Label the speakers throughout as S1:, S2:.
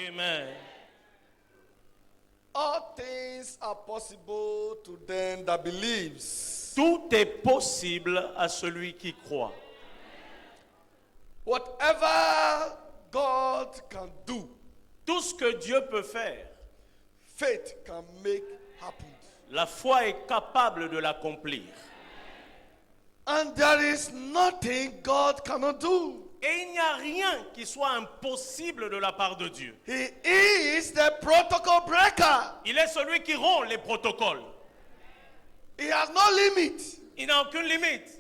S1: Amen.
S2: All things are possible to them that believes.
S1: Tout est possible à celui qui croit.
S2: Whatever God can do,
S1: Tout ce que Dieu peut faire,
S2: faith can make happen.
S1: la foi est capable de l'accomplir.
S2: And there is nothing God cannot do.
S1: Et il n'y a rien qui soit impossible de la part de Dieu.
S2: He is the protocol breaker.
S1: Il est celui qui rompt les protocoles.
S2: He has no limit.
S1: Il n'a aucune limite.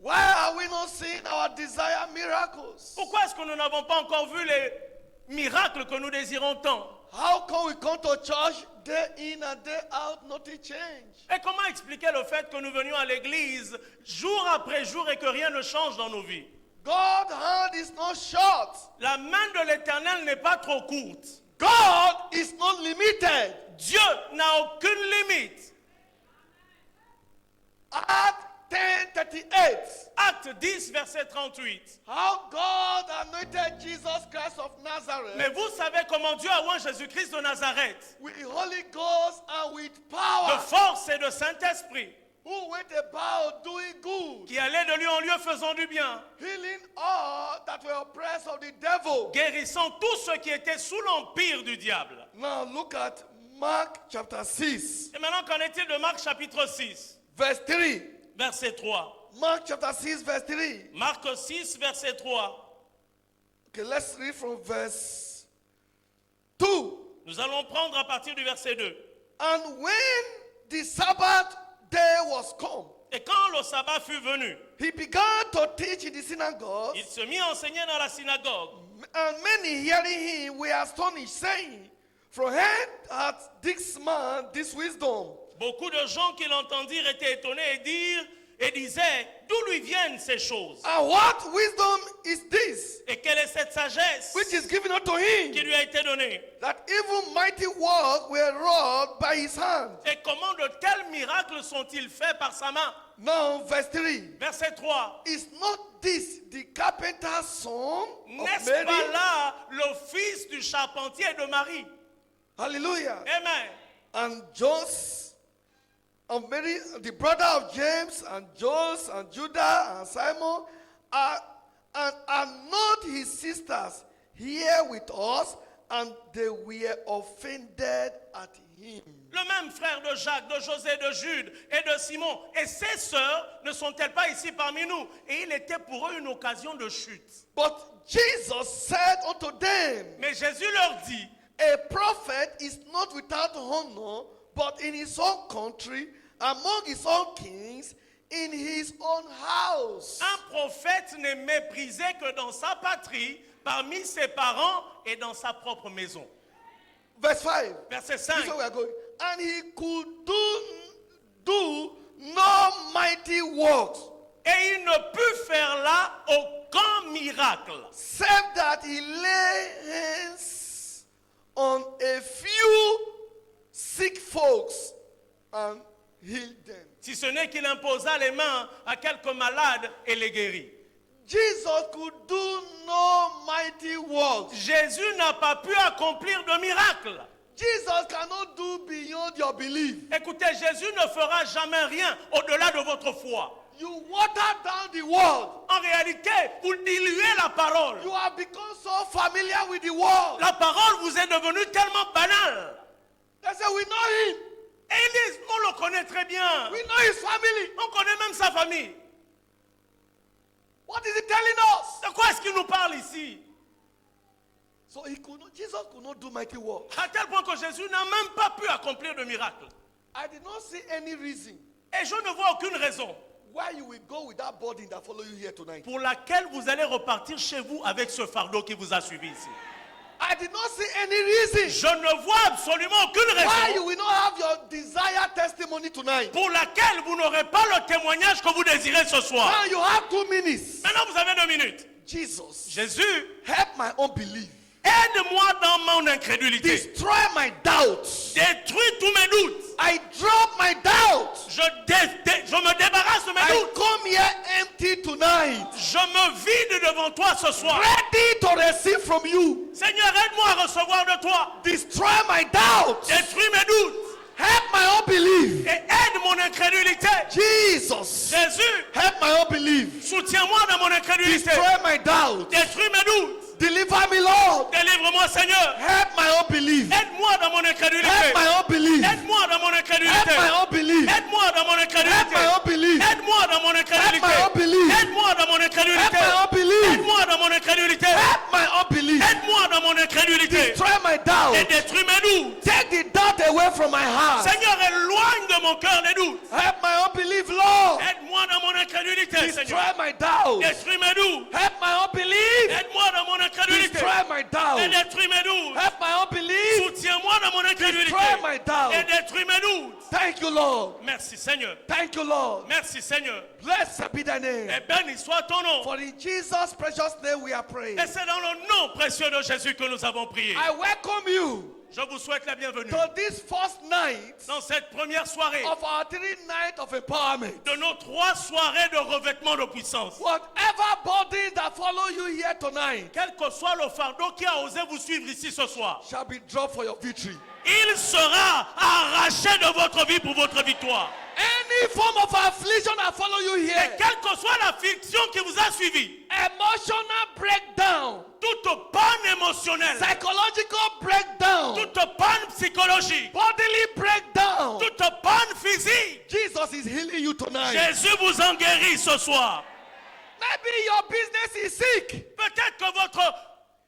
S2: Why are we not seeing our desired miracles?
S1: Pourquoi est-ce que nous n'avons pas encore vu les miracles que nous désirons tant?
S2: How come we come to church day in and day out, nothing change?
S1: Et comment expliquer le fait que nous venions à l'église jour après jour et que rien ne change dans nos vies?
S2: God's hand is not short.
S1: La main de l'Éternel n'est pas trop courte.
S2: God is not limited.
S1: Dieu n'a aucune limite.
S2: Acts 10:38.
S1: Acte 10, verset 38.
S2: How God anointed Jesus Christ of Nazareth
S1: Mais vous savez comment Dieu a oint Jésus-Christ de Nazareth,
S2: with the Holy Ghost and with
S1: de
S2: power,
S1: force et de Saint-Esprit,
S2: who went about doing good,
S1: qui allait de lieu en lieu faisant du bien,
S2: healing all that were oppressed of the devil.
S1: guérissant tous ceux qui étaient sous l'empire du diable.
S2: Now look at Mark chapter 6,
S1: Et maintenant, qu'en est-il de Marc chapitre 6,
S2: verse 3.
S1: verset 3?
S2: Mark chapter 6, verse 3.
S1: Marc 6, verset 3.
S2: Okay, let's read from verse 2.
S1: Nous allons prendre à partir du verset 2.
S2: And when the Sabbath day was come,
S1: Et quand le sabbat fut venu,
S2: he began to teach in the synagogue,
S1: il se mit à enseigner dans la synagogue.
S2: and many hearing him were astonished, saying, From whence hath this man this wisdom?
S1: Beaucoup de gens qui l'entendirent étaient étonnés et disaient, d'où lui viennent ces choses?
S2: And what wisdom is this
S1: Et quelle est cette sagesse
S2: which is given unto him,
S1: qui lui a été donnée?
S2: that even mighty works were wrought by his hand?
S1: Et comment de tels miracles sont-ils faits par sa main?
S2: Now, verse 3.
S1: Verset 3.
S2: Is not this the carpenter's son of
S1: N'est-ce
S2: Mary?
S1: pas là le fils du charpentier et de Marie?
S2: Hallelujah.
S1: Amen.
S2: And Joseph and Mary, the brother of James, and Joseph and Judah and Simon, and are not his sisters here with us? And they were offended at him.
S1: Le même frère de Jacques, de José, de Jude et de Simon et ses sœurs ne sont-elles pas ici parmi nous? Et il était pour eux une occasion de chute.
S2: But Jesus said unto them,
S1: Mais Jésus leur dit,
S2: a prophet is not without honor, but in his own country, among his own kings, in his own house.
S1: un prophète n'est méprisé que dans sa patrie, parmi ses parents et dans sa propre maison.
S2: Verse 5.
S1: Verset
S2: This
S1: 5.
S2: is where we are going. And he could do no mighty works,
S1: Et il ne put faire là aucun miracle,
S2: except that he lay hands on a few sick folks and healed them.
S1: si ce n'est qu'il imposa les mains à quelques malades et les guérit.
S2: Jesus could do no mighty works.
S1: Jésus n'a pas pu accomplir de miracle.
S2: Jesus cannot do beyond your belief.
S1: Écoutez, Jésus ne fera jamais rien au-delà de votre foi.
S2: You water down the word.
S1: En réalité, vous diluez la parole.
S2: You have become so familiar with the word.
S1: La parole vous est devenue tellement banale.
S2: They say, we know him.
S1: Et ils disent, on le connaît très bien.
S2: We know his family.
S1: On connaît même sa famille.
S2: What is he telling us?
S1: De quoi est-ce qu'il nous parle ici?
S2: So Jesus could not do mighty work.
S1: À tel point que Jésus n'a même pas pu accomplir de miracle.
S2: I did not see any reason
S1: Et je ne vois aucune raison
S2: why you will go with that burden that follow you here tonight.
S1: pour laquelle vous allez repartir chez vous avec ce fardeau qui vous a suivi ici.
S2: I did not see any reason
S1: Je ne vois absolument aucune
S2: why you
S1: raison
S2: will not have your desired testimony tonight.
S1: pour laquelle vous n'aurez pas le témoignage que vous désirez ce soir.
S2: Now you have 2 minutes.
S1: Maintenant, vous avez 2 minutes.
S2: Jesus,
S1: Jésus,
S2: help my unbelief.
S1: aide-moi dans mon incrédulité.
S2: Destroy my doubts.
S1: Détruis tous mes doutes.
S2: I drop my doubts.
S1: Je me débarrasse de mes
S2: I
S1: doutes.
S2: come here empty tonight,
S1: Je me vide devant toi ce soir.
S2: ready to receive from you.
S1: Seigneur, aide-moi à recevoir de toi.
S2: Destroy my doubts.
S1: Détruis mes doutes
S2: Help my unbelief.
S1: et aide mon incrédulité.
S2: Jesus,
S1: Jésus,
S2: help my unbelief.
S1: soutiens-moi dans mon incrédulité.
S2: Destroy my doubts.
S1: Détruis mes doutes.
S2: Deliver me, Lord.
S1: Délivre-moi, Seigneur.
S2: Help my unbelief.
S1: Aide-moi dans mon incrédulité.
S2: Help my unbelief.
S1: Aide-moi dans mon
S2: Help
S1: incrédulité.
S2: my unbelief.
S1: Aide-moi dans mon
S2: Help
S1: incrédulité.
S2: my unbelief.
S1: Aide-moi dans mon incrédulité.
S2: Help my unbelief.
S1: Aide-moi dans mon
S2: Help
S1: incrédulité.
S2: my unbelief.
S1: Aide-moi dans mon incrédulité.
S2: Help my unbelief.
S1: Aide-moi dans mon incrédulité.
S2: Destroy my
S1: Et
S2: doubt.
S1: détruis mes doutes.
S2: Take the doubt away from my heart.
S1: Seigneur, éloigne de mon cœur les doutes.
S2: Help my unbelief, Lord.
S1: Aide-moi dans mon incrédulité,
S2: Destroy
S1: Seigneur.
S2: my doubt.
S1: Détruis mes doutes.
S2: Help my unbelief.
S1: Aide-moi dans mon incrédulité.
S2: Destroy my
S1: Et
S2: doubt.
S1: détruis mes doutes.
S2: Help my unbelief.
S1: Soutiens-moi dans mon incrédulité.
S2: Destroy my
S1: Et
S2: doubt.
S1: détruis mes doutes.
S2: Thank you, Lord.
S1: Merci, Seigneur.
S2: Thank you, Lord.
S1: Merci, Seigneur.
S2: Blessed be thy name.
S1: Et béni soit ton nom.
S2: For in Jesus' precious name we are praying.
S1: Et c'est dans le nom précieux de Jésus que nous avons prié.
S2: I welcome you
S1: Je vous souhaite la bienvenue
S2: to this first night
S1: dans cette première soirée
S2: of our 3 nights of empowerment.
S1: de nos 3 soirées de revêtement de puissance.
S2: Whatever bodies that follow you here tonight
S1: Quel que soit le fardeau qui a osé vous suivre ici ce soir,
S2: shall be dropped for your victory.
S1: il sera arraché de votre vie pour votre victoire.
S2: Any form of affliction that follow you
S1: Et
S2: here,
S1: quelle que soit l'affliction qui vous a suivi,
S2: emotional breakdown,
S1: toute panne émotionnelle,
S2: psychological breakdown,
S1: toute panne psychologique,
S2: bodily breakdown,
S1: toute panne physique,
S2: Jesus is healing you tonight.
S1: Jésus vous en guérit ce soir.
S2: Maybe your business is sick.
S1: Peut-être que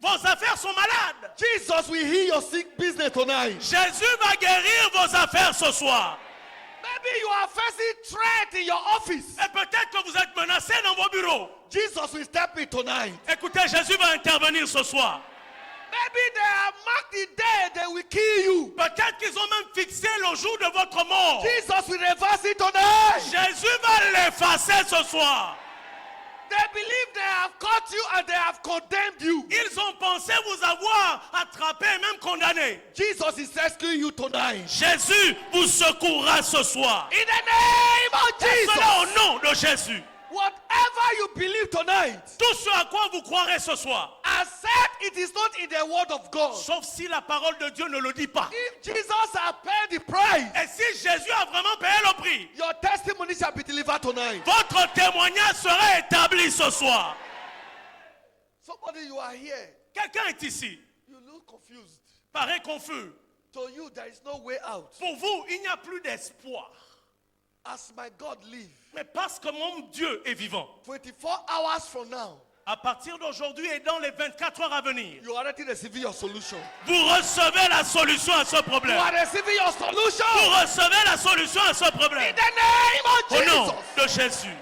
S1: vos affaires sont malades.
S2: Jesus will heal your sick business tonight.
S1: Jésus va guérir vos affaires ce soir.
S2: Maybe you are facing threat in your office.
S1: Et peut-être que vous êtes menacé dans vos bureaux.
S2: Jesus will step in tonight.
S1: Écoutez, Jésus va intervenir ce soir.
S2: Maybe they have marked the day they will kill you.
S1: Peut-être qu'ils ont même fixé le jour de votre mort.
S2: Jesus will reverse it tonight.
S1: Jésus va l'effacer ce soir.
S2: They believe they have caught you and they have condemned you.
S1: Ils ont pensé vous avoir attrapé et même condamné.
S2: Jesus is rescuing you tonight.
S1: Jésus vous secourra ce soir.
S2: In the name of
S1: Et cela au
S2: Jesus.
S1: nom de Jésus.
S2: Whatever you believe tonight,
S1: Tout ce à quoi vous croirez ce soir,
S2: except it is not in the word of God.
S1: sauf si la parole de Dieu ne le dit pas.
S2: If Jesus has paid the price,
S1: Et si Jésus a vraiment payé le prix,
S2: your testimony shall be delivered tonight.
S1: votre témoignage sera établi ce soir.
S2: Somebody, you are here.
S1: Quelqu'un est ici,
S2: You look confused.
S1: paraît confus.
S2: To you, there is no way out.
S1: Pour vous, il n'y a plus d'espoir.
S2: As my God live,
S1: Mais parce que mon Dieu est vivant,
S2: 24 hours from now,
S1: à partir d'aujourd'hui et dans les 24 heures à venir,
S2: you are already receiving your solution.
S1: vous recevez la solution à ce
S2: You
S1: problème.
S2: are receiving your solution.
S1: Vous recevez la solution à ce
S2: In
S1: problème.
S2: the name
S1: Au
S2: of
S1: nom
S2: Jesus.
S1: de Jésus.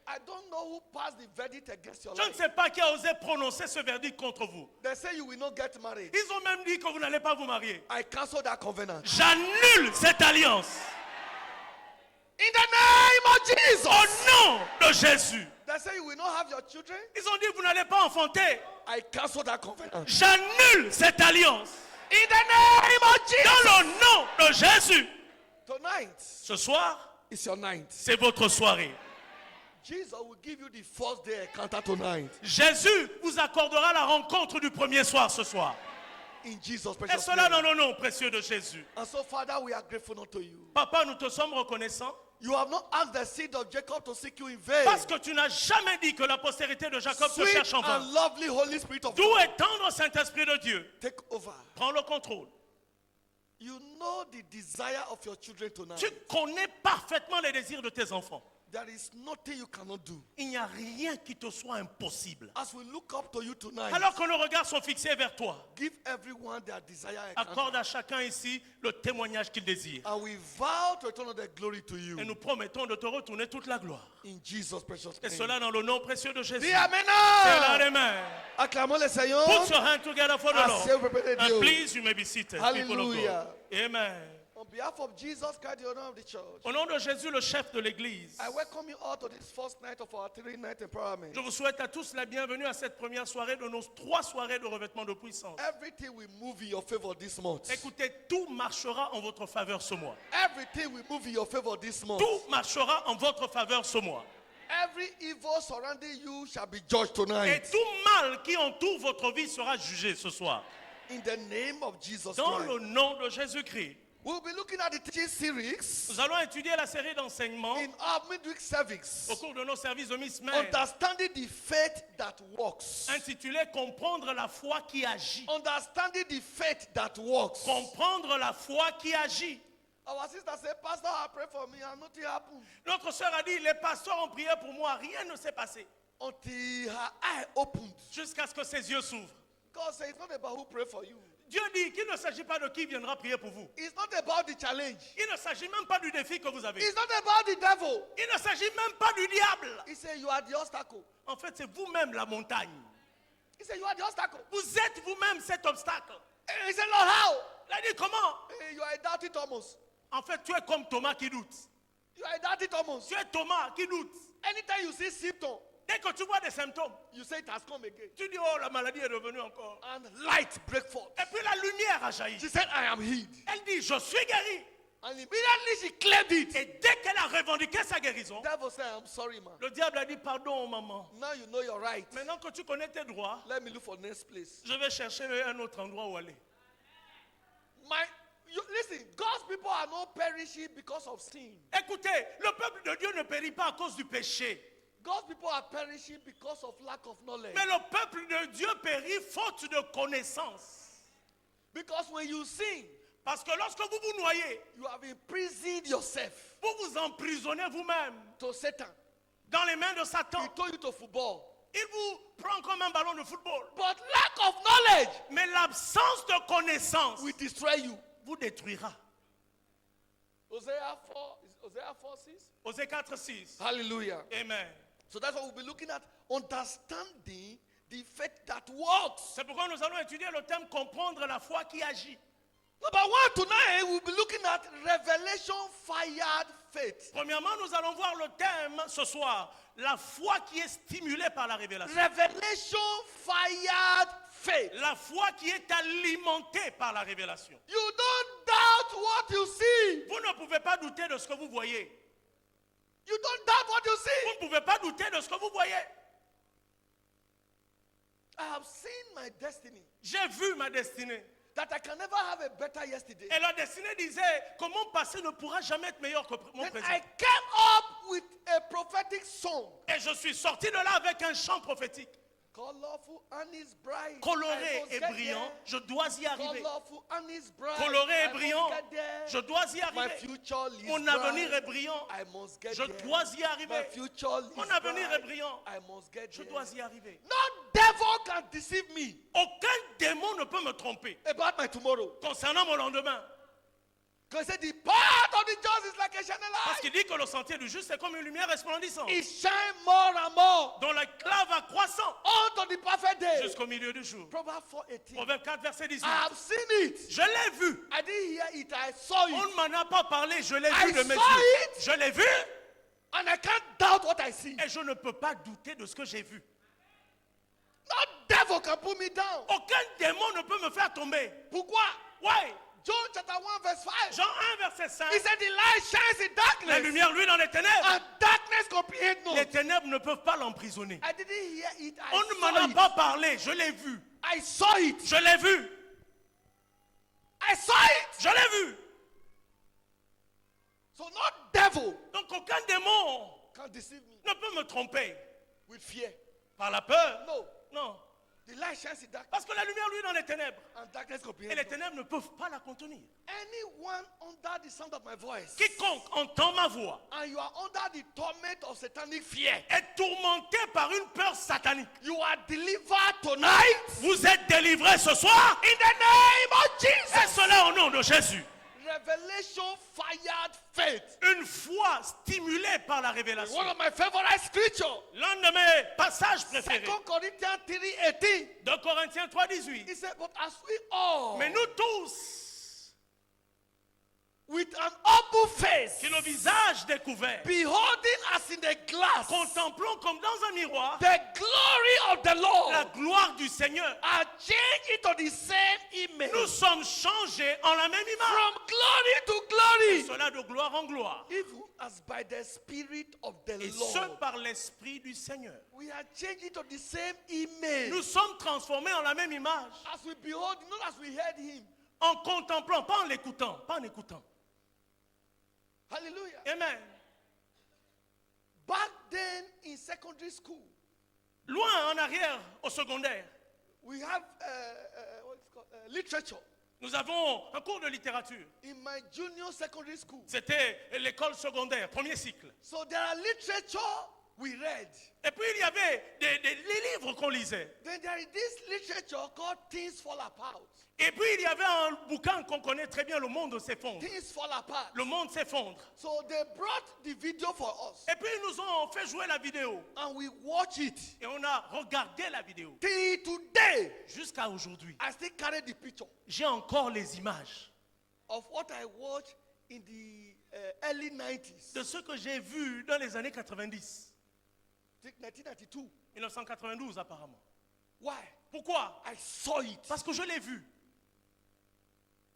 S2: I don't know who passed the verdict against your
S1: Je ne
S2: life.
S1: sais pas qui a osé prononcer ce verdict contre vous.
S2: They say you will not get married.
S1: Ils ont même dit que vous n'allez pas vous marier.
S2: I cancel that covenant.
S1: J'annule cette alliance.
S2: In the name of Jesus.
S1: Au nom de Jésus.
S2: They say you will not have your children.
S1: Ils ont dit que vous n'allez pas enfanter.
S2: I cancel that covenant.
S1: J'annule cette alliance.
S2: In the name of Jesus.
S1: Dans le nom de Jésus.
S2: Tonight
S1: Ce soir,
S2: is your night.
S1: c'est votre soirée.
S2: Jesus will give you the first day encounter tonight.
S1: Jésus vous accordera la rencontre du premier soir ce soir.
S2: In Jesus'
S1: Et
S2: precious
S1: cela dans
S2: name.
S1: le nom précieux de Jésus.
S2: And so, Father, we are grateful unto you.
S1: Papa, nous te sommes reconnaissants
S2: You have not asked the seed of Jacob to seek you in vain.
S1: parce que tu n'as jamais dit que la postérité de Jacob se
S2: Sweet
S1: cherche en vain.
S2: and lovely Holy Spirit of
S1: D'où
S2: God,
S1: est tendre Saint-Esprit de Dieu.
S2: take over.
S1: Prends le contrôle.
S2: You know the desire of your children tonight.
S1: Tu connais parfaitement les désirs de tes enfants.
S2: There is nothing you cannot do.
S1: Il n'y a rien qui te soit impossible.
S2: As we look up to you tonight,
S1: Alors que nos regards sont fixés vers toi,
S2: give everyone their desire
S1: accorde
S2: encounter.
S1: à chacun ici le témoignage qu'il désire.
S2: And we vow to return all the glory to you.
S1: Et nous promettons de te retourner toute la gloire.
S2: In Jesus' precious
S1: Et
S2: name.
S1: cela dans le nom précieux de Jésus.
S2: Dis Amen.
S1: C'est là les mains.
S2: Acclamons le Seigneur.
S1: Put your hand together for the
S2: Asseyez-vous,
S1: Lord.
S2: peuple de
S1: And
S2: Dieu.
S1: please, you may be seated. People of
S2: Hallelujah.
S1: God. Amen.
S2: On behalf of Jesus Christ, the owner of the church,
S1: Au nom de Jésus, le chef de l'église,
S2: I welcome you all to this first night of our 3-night empowerment.
S1: je vous souhaite à tous la bienvenue à cette première soirée de nos 3 soirées de revêtement de puissance.
S2: Everything will move in your favor this month.
S1: Écoutez, tout marchera en votre faveur ce mois.
S2: Everything will move in your favor this month.
S1: Tout marchera en votre faveur ce mois.
S2: Every evil surrounding you shall be judged
S1: Et
S2: tonight.
S1: tout mal qui entoure votre vie sera jugé ce soir.
S2: In the name of Jesus
S1: Dans
S2: Christ.
S1: le nom de Jésus-Christ.
S2: We'll be looking at the teaching series
S1: Nous allons étudier la série d'enseignements
S2: in our midweek service.
S1: au cours de nos services de mi-semaine,
S2: Understanding the faith that works.
S1: intitulé Comprendre la foi qui agit.
S2: Understanding the faith that works.
S1: Comprendre la foi qui agit.
S2: Our sister said, Pastor, I pray for me and nothing happened.
S1: Notre sœur a dit, les pasteurs ont prié pour moi, rien ne s'est passé.
S2: Until her eye opened.
S1: Jusqu'à ce que ses yeux s'ouvrent.
S2: God said, it's not about who pray for you.
S1: Dieu dit qu'il ne s'agit pas de qui viendra prier pour vous.
S2: It's not about the challenge.
S1: Il ne s'agit même pas du défi que vous avez.
S2: It's not about the devil.
S1: Il ne s'agit même pas du diable.
S2: He said, you are the obstacle.
S1: En fait, c'est vous-même la montagne.
S2: He said, you are the obstacle.
S1: Vous êtes vous-même cet obstacle.
S2: He said, Lord, how?
S1: Il a dit comment?
S2: You are a doubting Thomas.
S1: En fait, tu es comme Thomas qui doute.
S2: You are a doubting Thomas.
S1: Tu es Thomas qui doute.
S2: Anytime you see symptoms,
S1: Dès que tu vois des symptômes,
S2: you say it has come again.
S1: tu dis, oh, la maladie est revenue encore.
S2: And light break forth.
S1: Et puis la lumière a jailli.
S2: She said, I am healed.
S1: Elle dit, je suis guérie.
S2: And immediately she claimed it.
S1: Et dès qu'elle a revendiqué sa guérison,
S2: The devil said, I'm sorry, man.
S1: le diable a dit, pardon, maman.
S2: Now you know you're right.
S1: Maintenant que tu connais tes droits,
S2: Let me look for next place.
S1: je vais chercher un autre endroit où aller.
S2: Listen, God's people are not perishing because of sin.
S1: Écoutez, le peuple de Dieu ne périt pas à cause du péché.
S2: God's people are perishing because of lack of knowledge.
S1: Mais le peuple de Dieu périt faute de connaissance.
S2: Because when you sin,
S1: Parce que lorsque vous vous noyez,
S2: you have imprisoned yourself
S1: vous vous emprisonnez vous-même
S2: to Satan.
S1: dans les mains de Satan.
S2: He told you to football.
S1: Il vous prend comme un ballon de football.
S2: But lack of knowledge
S1: Mais l'absence de connaissance
S2: will destroy you.
S1: vous détruira.
S2: Hosea 4, is Hosea 4, 6?
S1: Osée 4, 6.
S2: Hallelujah.
S1: Amen.
S2: So that's what we'll be looking at. Understanding the faith that works.
S1: C'est pourquoi nous allons étudier le thème comprendre la foi qui agit.
S2: Number one, tonight we'll be looking at revelation fired faith.
S1: Premièrement, nous allons voir le thème ce soir, la foi qui est stimulée par la révélation.
S2: Revelation fired faith.
S1: La foi qui est alimentée par la révélation.
S2: You don't doubt what you see.
S1: Vous ne pouvez pas douter de ce que vous voyez.
S2: You don't doubt what you
S1: Vous
S2: see.
S1: ne pouvez pas douter de ce que vous voyez.
S2: I have seen my destiny.
S1: J'ai vu ma destinée.
S2: That I can never have a better yesterday.
S1: Et la destinée disait que mon passé ne pourra jamais être meilleur que mon
S2: Then
S1: présent.
S2: I came up with a prophetic song.
S1: Et je suis sorti de là avec un chant prophétique.
S2: Colorful and his bright.
S1: Coloré
S2: I must
S1: et
S2: get
S1: brillant,
S2: there.
S1: je dois y arriver.
S2: Colorful and his bright.
S1: Coloré
S2: I
S1: et
S2: must
S1: brillant,
S2: get there.
S1: je dois y
S2: My
S1: arriver.
S2: future is
S1: Mon avenir
S2: bright.
S1: est brillant,
S2: I must get
S1: je
S2: there.
S1: dois y
S2: My
S1: arriver.
S2: future is
S1: Mon avenir est
S2: bright.
S1: brillant,
S2: I must get
S1: je
S2: there.
S1: dois y arriver.
S2: No devil can deceive me
S1: Aucun démon ne peut me tromper
S2: about my tomorrow.
S1: concernant mon lendemain.
S2: Because the path of the just is like a shining
S1: Parce
S2: light.
S1: qu'il dit que le sentier du juste est comme une lumière resplendissante,
S2: It shine more and more
S1: dont l'éclat va croissant
S2: unto the perfect day.
S1: jusqu'au milieu du jour.
S2: Proverbs 4:18.
S1: Proverbe 4, verset 18.
S2: I have seen it.
S1: Je l'ai vu.
S2: I didn't hear it. I saw
S1: On
S2: it.
S1: ne m'en a pas parlé, je l'ai
S2: I
S1: vu de mes
S2: saw
S1: yeux.
S2: it.
S1: Je l'ai vu
S2: And I can't doubt what I see.
S1: et je ne peux pas douter de ce que j'ai vu.
S2: No devil can put me down.
S1: Aucun démon ne peut me faire tomber.
S2: Pourquoi?
S1: Ouais.
S2: John chapter 1 verse 5.
S1: Jean 1, verset 5.
S2: He said the light shines in
S1: La
S2: darkness.
S1: lumière, lui, dans les ténèbres.
S2: And darkness comprehend
S1: Les
S2: not.
S1: ténèbres ne peuvent pas l'emprisonner.
S2: I didn't hear it.
S1: On ne m'en a
S2: I saw
S1: pas
S2: it.
S1: parlé, je l'ai vu.
S2: I saw it.
S1: Je l'ai vu.
S2: I saw it.
S1: Je l'ai vu.
S2: So no devil
S1: Donc aucun démon
S2: can deceive me
S1: ne peut me tromper
S2: with fear.
S1: par la peur.
S2: No.
S1: Non.
S2: The light shines in darkness.
S1: Parce que la lumière, lui, dans les ténèbres.
S2: And darkness
S1: Et
S2: comprehend
S1: les
S2: not.
S1: ténèbres ne peuvent pas la contenir.
S2: Anyone under the sound of my voice.
S1: Quiconque entend ma voix
S2: And you are under the torment of satanic fear.
S1: est tourmenté par une peur satanique.
S2: You are delivered tonight.
S1: Vous êtes délivrés ce soir.
S2: In the name of
S1: Et
S2: Jesus.
S1: cela au nom de Jésus.
S2: Revelation fired faith.
S1: Une foi stimulée par la révélation.
S2: One of my favorite scriptures.
S1: L'un de mes passages
S2: 2
S1: préférés.
S2: Corinthians 3:18.
S1: De Corinthiens 3, 18.
S2: He said, but as we all
S1: Mais nous tous,
S2: with an humble face,
S1: qui le visage découvert,
S2: beholding as in a glass
S1: contemplons comme dans un miroir
S2: the glory of the
S1: la
S2: Lord,
S1: gloire du Seigneur.
S2: are changed into the same image.
S1: Nous sommes changés en la même image.
S2: From glory to glory.
S1: Cela de gloire en gloire.
S2: Even as by the Spirit of the
S1: Et ce
S2: Lord.
S1: par l'Esprit du Seigneur.
S2: We are changed into the same image.
S1: Nous sommes transformés en la même image.
S2: As we behold, not as we heard him.
S1: En contemplant, pas en l'écoutant. Pas en écoutant.
S2: Hallelujah.
S1: Amen.
S2: Back then in secondary school,
S1: Loin en arrière, au secondaire,
S2: we have what's called, literature.
S1: nous avons un cours de littérature.
S2: In my junior secondary school.
S1: C'était l'école secondaire, premier cycle.
S2: So there are literature we read.
S1: Et puis il y avait les livres qu'on lisait.
S2: Then there is this literature called Things Fall Apart.
S1: Et puis il y avait un bouquin qu'on connaît très bien, Le monde s'effondre.
S2: Things Fall Apart.
S1: Le monde s'effondre.
S2: So they brought the video for us.
S1: Et puis ils nous ont fait jouer la vidéo.
S2: And we watch it.
S1: Et on a regardé la vidéo.
S2: Till today,
S1: Jusqu'à aujourd'hui.
S2: I still carry the picture
S1: J'ai encore les images
S2: of what I watched in the early 90s.
S1: de ce que j'ai vu dans les années 90.
S2: I think 1992.
S1: 1992 apparemment.
S2: Why?
S1: Pourquoi?
S2: I saw it.
S1: Parce que je l'ai vu.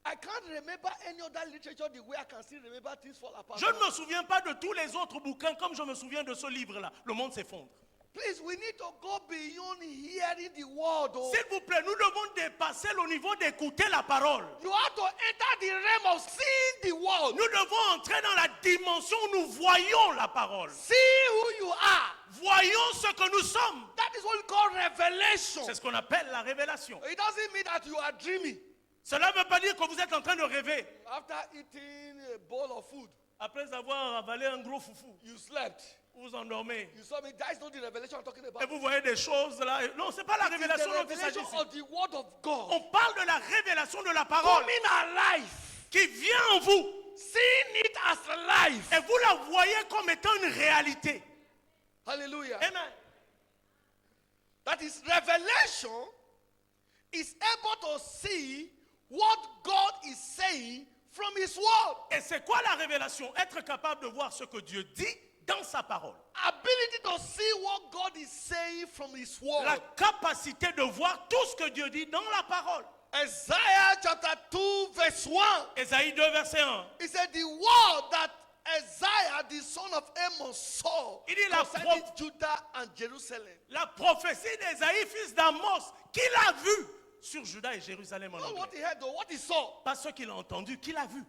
S2: I can't remember any other literature the way I can still remember Things Fall Apart.
S1: Je ne me souviens pas de tous les autres bouquins comme je me souviens de ce livre-là. Le monde s'effondre.
S2: Please, we need to go beyond hearing the word. Oh.
S1: S'il vous plaît, nous devons dépasser le niveau d'écouter la parole.
S2: You have to enter the realm of seeing the word.
S1: Nous devons entrer dans la dimension où nous voyons la parole.
S2: See who you are.
S1: Voyons ce que nous sommes.
S2: That is what we call revelation.
S1: C'est ce qu'on appelle la révélation.
S2: It doesn't mean that you are dreaming
S1: Cela ne veut pas dire que vous êtes en train de rêver.
S2: after eating a bowl of food.
S1: Après avoir avalé un gros foufou,
S2: You slept.
S1: vous vous endormez.
S2: You saw me. That is not the revelation I'm talking about.
S1: Et vous voyez des choses là. Non, ce n'est pas la
S2: It is
S1: révélation
S2: the
S1: dont il s'agit
S2: revelation
S1: ici.
S2: of the word of God
S1: On parle de la révélation de la parole
S2: coming alive.
S1: qui vient en vous.
S2: Seeing it as life.
S1: Et vous la voyez comme étant une réalité.
S2: Hallelujah.
S1: Amen.
S2: That is revelation is able to see what God is saying from his word.
S1: Et c'est quoi la révélation? Être capable de voir ce que Dieu dit dans sa parole.
S2: Ability to see what God is saying from his word.
S1: La capacité de voir tout ce que Dieu dit dans la parole.
S2: Isaiah chapter 2 verse 1.
S1: Ésaïe 2, verset 1.
S2: He said the word that Isaiah the son of Amos saw
S1: Il dit la
S2: concerning Judah and Jerusalem.
S1: La prophétie d'Ésaïe, fils d'Amos, qu'il a vu sur Juda et Jérusalem en
S2: Not
S1: anglais.
S2: what he heard, though, what he saw.
S1: Pas ce qu'il a entendu, qu'il a vu.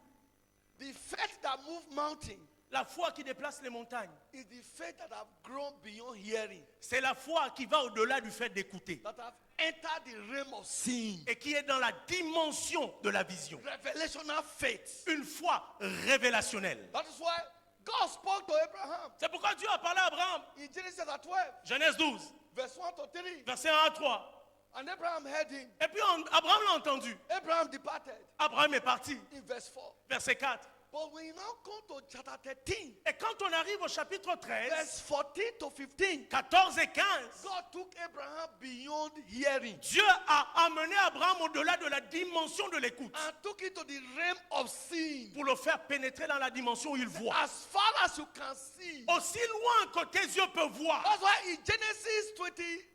S2: The faith that moved mountain
S1: La foi qui déplace les montagnes.
S2: is the faith that have grown beyond hearing,
S1: C'est la foi qui va au-delà du fait d'écouter.
S2: that have entered the realm of seeing.
S1: Et qui est dans la dimension de la vision.
S2: Revelational faith.
S1: Une foi révélationnelle.
S2: That is why God spoke to Abraham
S1: C'est pourquoi Dieu a parlé à Abraham.
S2: in Genesis 12,
S1: Genèse 12,
S2: verse 1 to 3.
S1: verset 1 à 3.
S2: And Abraham heard him.
S1: Et puis Abraham l'a entendu.
S2: Abraham departed
S1: Abraham est parti.
S2: in verse 4.
S1: Verset 4.
S2: But when you now come to chapter 13,
S1: Et quand on arrive au chapitre 13,
S2: verse 14 to 15,
S1: 14 et 15,
S2: God took Abraham beyond hearing
S1: Dieu a amené Abraham au-delà de la dimension de l'écoute
S2: and took it to the realm of seeing.
S1: pour le faire pénétrer dans la dimension où il voit.
S2: As far as you can see.
S1: Aussi loin que tes yeux peuvent voir.
S2: That's why in Genesis 17,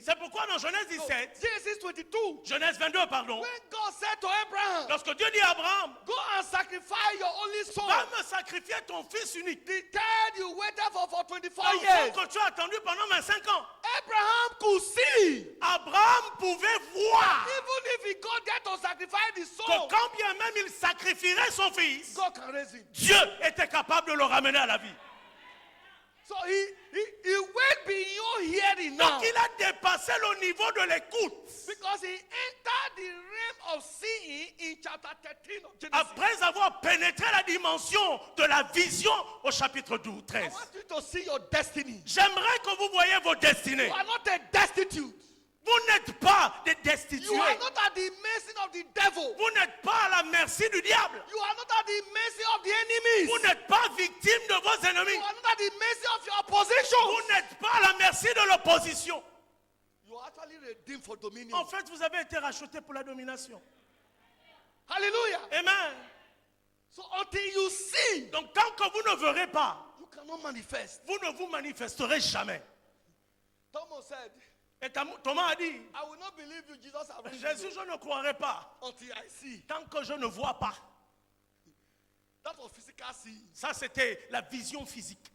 S1: C'est pourquoi dans Genèse
S2: no,
S1: 17,
S2: Genesis 22,
S1: Genèse 22, pardon,
S2: when God said to Abraham,
S1: lorsque Dieu dit à Abraham,
S2: go and sacrifice your only son,
S1: va me sacrifier ton fils unique.
S2: the child you waited for 24
S1: L'enfant
S2: years,
S1: que tu as attendu pendant 25 ans.
S2: Abraham could see.
S1: Abraham pouvait voir
S2: Even if he got there to sacrifice the
S1: que
S2: son,
S1: quand bien même il sacrifierait son fils,
S2: God can raise him.
S1: Dieu était capable de le ramener à la vie.
S2: So he went beyond hearing now.
S1: Donc il a dépassé le niveau de l'écoute.
S2: Because he entered the realm of seeing in chapter 13 of Genesis.
S1: Après avoir pénétré la dimension de la vision au chapitre 12,
S2: I
S1: 13.
S2: want you to see your destiny.
S1: J'aimerais que vous voyez vos destinées.
S2: You are not a destitute.
S1: Vous n'êtes pas des destitués.
S2: You are not at the mercy of the devil.
S1: Vous n'êtes pas à la merci du diable.
S2: You are not at the mercy of the enemies.
S1: Vous n'êtes pas victime de vos
S2: You
S1: ennemis.
S2: are not at the mercy of your opposition.
S1: Vous n'êtes pas à la merci de l'opposition.
S2: You are actually redeemed for dominion.
S1: En fait, vous avez été racheté pour la domination.
S2: Hallelujah.
S1: Amen.
S2: So until you see,
S1: Donc tant que vous ne verrez pas,
S2: you cannot manifest.
S1: vous ne vous manifesterez jamais.
S2: Thomas said,
S1: Et Thomas a dit,
S2: I will not believe you, Jesus. I will
S1: Jésus, je ne croirai pas
S2: until I see.
S1: tant que je ne vois pas.
S2: That was physical seeing.
S1: Ça, c'était la vision physique.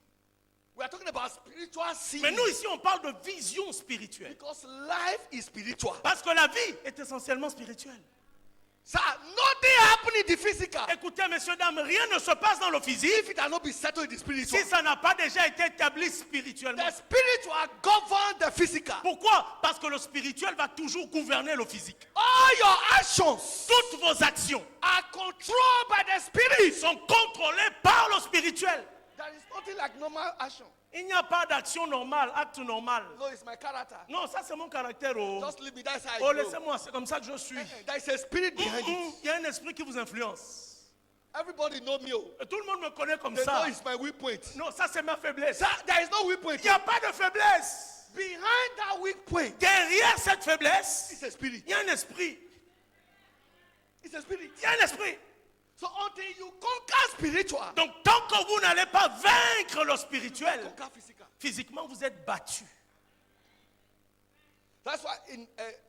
S2: We are talking about spiritual seeing.
S1: Mais nous, ici, on parle de vision spirituelle.
S2: Because life is spiritual.
S1: Parce que la vie est essentiellement spirituelle.
S2: Sir, nothing happening in the physical.
S1: Écoutez, messieurs, dames, rien ne se passe dans le physique
S2: If it has not been settled in the spiritual,
S1: si ça n'a pas déjà été établi spirituellement.
S2: the spiritual govern the physical.
S1: Pourquoi? Parce que le spirituel va toujours gouverner le physique.
S2: All your actions
S1: Toutes vos actions
S2: are controlled by the spirit.
S1: sont contrôlées par le spirituel.
S2: There is nothing like normal action.
S1: Il n'y a pas d'action normale, acte normal.
S2: No, it's my character.
S1: Non, ça c'est mon caractère. Oh,
S2: Just leave me. That's how I
S1: oh
S2: go.
S1: laissez-moi, c'est comme ça que je suis.
S2: There is a spirit behind it.
S1: Il y a un esprit qui vous influence.
S2: Everybody know me. Oh.
S1: Et tout le monde me connaît comme
S2: They know
S1: ça.
S2: it's my weak point.
S1: Non, ça c'est ma faiblesse.
S2: Sir, there is no weak point.
S1: Il n'y a pas de faiblesse.
S2: Behind that weak point,
S1: Derrière cette faiblesse,
S2: it's a spirit.
S1: il y a un esprit.
S2: It's a spirit.
S1: Il y a un esprit.
S2: So until you conquer spiritual,
S1: Donc tant que vous n'allez pas vaincre le spirituel,
S2: conquer physical.
S1: physiquement vous êtes battu.
S2: That's why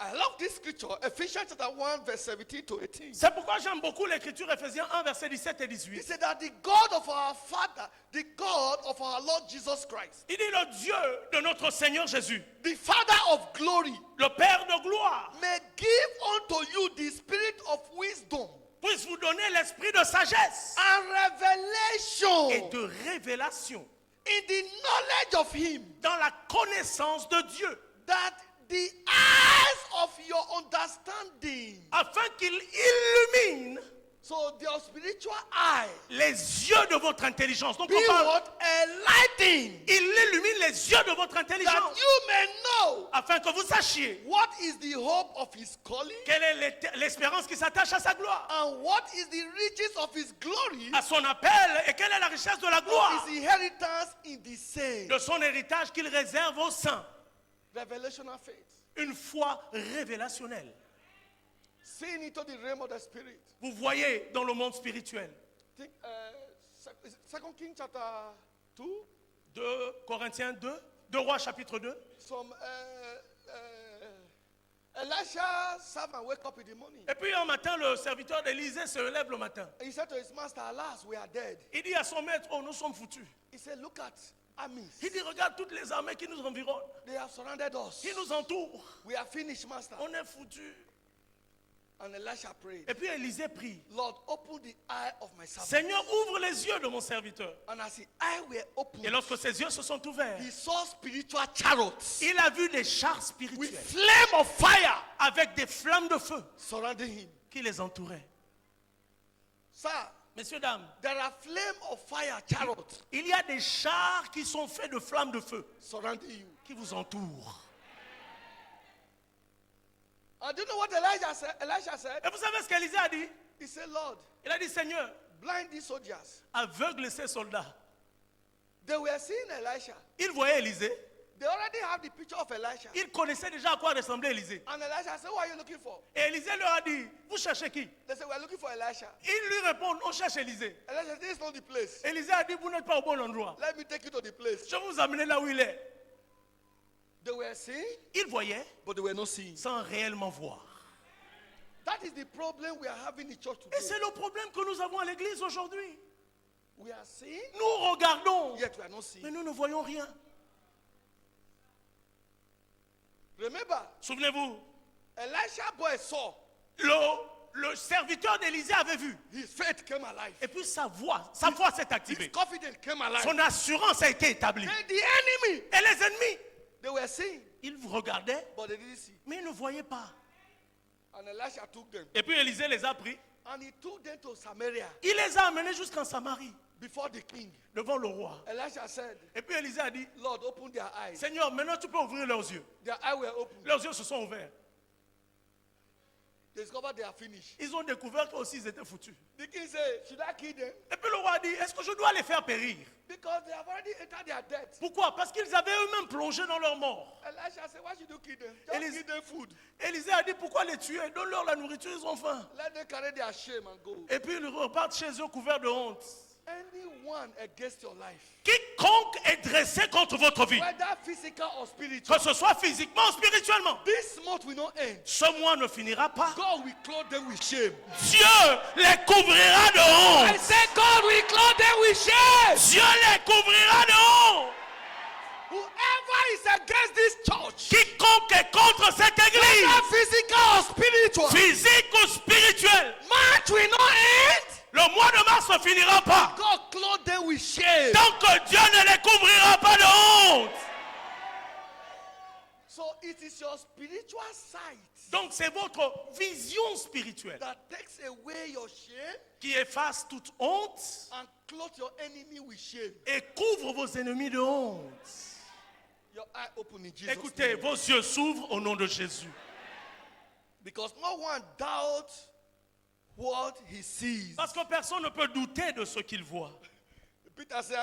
S2: I love this scripture, Ephesians chapter 1, verse 17 to 18.
S1: C'est pourquoi j'aime beaucoup l'écriture Éphésiens 1, versets 17 et
S2: He
S1: 18.
S2: said that the God of our Father, the God of our Lord Jesus Christ,
S1: Il dit le Dieu de notre Seigneur Jésus,
S2: the Father of glory,
S1: le Père de gloire,
S2: may give unto you the spirit of wisdom
S1: puisse vous donner l'esprit de sagesse
S2: and revelation
S1: et de révélation
S2: in the knowledge of Him,
S1: dans la connaissance de Dieu,
S2: that the eyes of your understanding,
S1: afin qu'il illumine
S2: so your spiritual eye,
S1: les yeux de votre intelligence. Donc
S2: be
S1: on parle,
S2: what? Enlightened,
S1: il illumine les yeux de votre
S2: that
S1: intelligence,
S2: you may know
S1: afin que vous sachiez
S2: what is the hope of His calling,
S1: quelle est l'espérance qui s'attache à sa gloire,
S2: and what is the riches of His glory,
S1: à son appel, et quelle est la richesse de la
S2: of
S1: gloire,
S2: His inheritance in the saints.
S1: de son héritage qu'il réserve aux saints.
S2: Revelational faith.
S1: Une foi révélationnelle.
S2: Seeing into the realm of the spirit.
S1: Vous voyez dans le monde spirituel.
S2: Think, 2 Kings chapter 2.
S1: 2 Corinthiens 2, 2 Rois chapitre 2.
S2: Some Elisha servant wake up in the morning.
S1: Et puis un matin, le serviteur d'Élisée se lève le matin.
S2: And he said to his master, alas, we are dead.
S1: Il dit à son maître, oh, nous sommes foutus.
S2: He said, look at armies.
S1: Il dit, regarde toutes les armées qui nous environnent,
S2: They have surrounded us.
S1: qui nous entourent.
S2: We are finished, master.
S1: On est foutus.
S2: And Elisha prayed,
S1: Et puis Élisée prie,
S2: Lord, open the eye of my servant.
S1: Seigneur, ouvre les yeux de mon serviteur.
S2: And as the eye were opened,
S1: Et lorsque ses yeux se sont ouverts,
S2: he saw spiritual chariots
S1: il a vu des chars
S2: with
S1: spirituels
S2: flame of fire
S1: avec des flammes de feu
S2: surrounding him.
S1: qui les entouraient.
S2: Sir,
S1: Messieurs, dames,
S2: there are flame of fire chariots
S1: il y a des chars qui sont faits de flammes de feu
S2: surrounding you.
S1: qui vous entourent.
S2: And do you know what Elijah said? Elisha said,
S1: Et vous savez ce qu'Élisée a dit?
S2: he said, Lord,
S1: Il a dit, Seigneur,
S2: blind these soldiers.
S1: aveugle ces soldats.
S2: They were seeing Elisha.
S1: Ils voyaient Élisée.
S2: They already have the picture of Elisha.
S1: Ils connaissaient déjà à quoi ressemblait Élisée.
S2: And Elisha said, who are you looking for?
S1: Et Élisée leur a dit, vous cherchez qui?
S2: They said, we are looking for Elisha.
S1: Ils lui répondent, on cherche Élisée.
S2: Elisha said, this is not the place.
S1: Élisée a dit, vous n'êtes pas au bon endroit.
S2: Let me take you to the place.
S1: Je vais vous amener là où il est.
S2: They were seeing,
S1: Ils voyaient
S2: but they were not seeing.
S1: sans réellement voir.
S2: That is the problem we are having in church
S1: Et
S2: today.
S1: c'est le problème que nous avons à l'église aujourd'hui.
S2: We are seeing,
S1: Nous regardons,
S2: yet we are not seeing.
S1: mais nous ne voyons rien.
S2: Remember,
S1: Souvenez-vous,
S2: Elisha boy saw.
S1: le serviteur d'Élisée avait vu.
S2: His faith came alive.
S1: Et puis sa foi s'est
S2: His
S1: activée.
S2: confidence came alive.
S1: Son assurance a été établie.
S2: And the enemy,
S1: Et les ennemis,
S2: they were seeing,
S1: ils vous regardaient,
S2: but they didn't see.
S1: mais ils ne voyaient pas.
S2: And Elisha took them.
S1: Et puis Élisée les a pris.
S2: And he took them to Samaria
S1: Il les a amenés jusqu'en Samarie,
S2: before the king.
S1: devant le roi.
S2: Elisha said,
S1: Et puis Élisée a dit,
S2: Lord, open their eyes.
S1: Seigneur, maintenant tu peux ouvrir leurs yeux.
S2: Their eyes were open.
S1: Leurs yeux se sont ouverts.
S2: they discovered they are finished.
S1: Ils ont découvert qu'eux aussi ils étaient foutus.
S2: The king said, should I kill them?
S1: Et puis le roi dit, est-ce que je dois les faire périr?
S2: Because they have already entered their death.
S1: Pourquoi? Parce qu'ils avaient eux-mêmes plongé dans leur mort.
S2: Elisha said, why should you kill them? Just give them food.
S1: Élisée a dit, pourquoi les tuer? Donne-leur la nourriture, ils ont faim.
S2: Let them carry their shame and go.
S1: Et puis ils repartent chez eux couverts de honte.
S2: Anyone against your life,
S1: Quiconque est dressé contre votre vie,
S2: whether physical or spiritual,
S1: que ce soit physiquement ou spirituellement,
S2: this month will not end.
S1: ce mois ne finira pas.
S2: God will clothe them with shame.
S1: Dieu les couvrira de
S2: I
S1: honte.
S2: said, God will clothe them with shame.
S1: Dieu les couvrira de honte.
S2: Whoever is against this church,
S1: Quiconque est contre cette église,
S2: whether physical or spiritual,
S1: physique ou spirituelle,
S2: March will not end.
S1: le mois de mars ne finira pas.
S2: God clothe them with shame.
S1: Tant que Dieu ne les couvrira pas de honte.
S2: So it is your spiritual sight
S1: Donc c'est votre vision spirituelle
S2: that takes away your shame
S1: qui efface toute honte
S2: and clothe your enemy with shame.
S1: et couvre vos ennemis de honte.
S2: Your eye open in Jesus'
S1: Écoutez,
S2: name.
S1: vos yeux s'ouvrent au nom de Jésus.
S2: Because no one doubts what he sees.
S1: Parce que personne ne peut douter de ce qu'il voit.
S2: Peter said,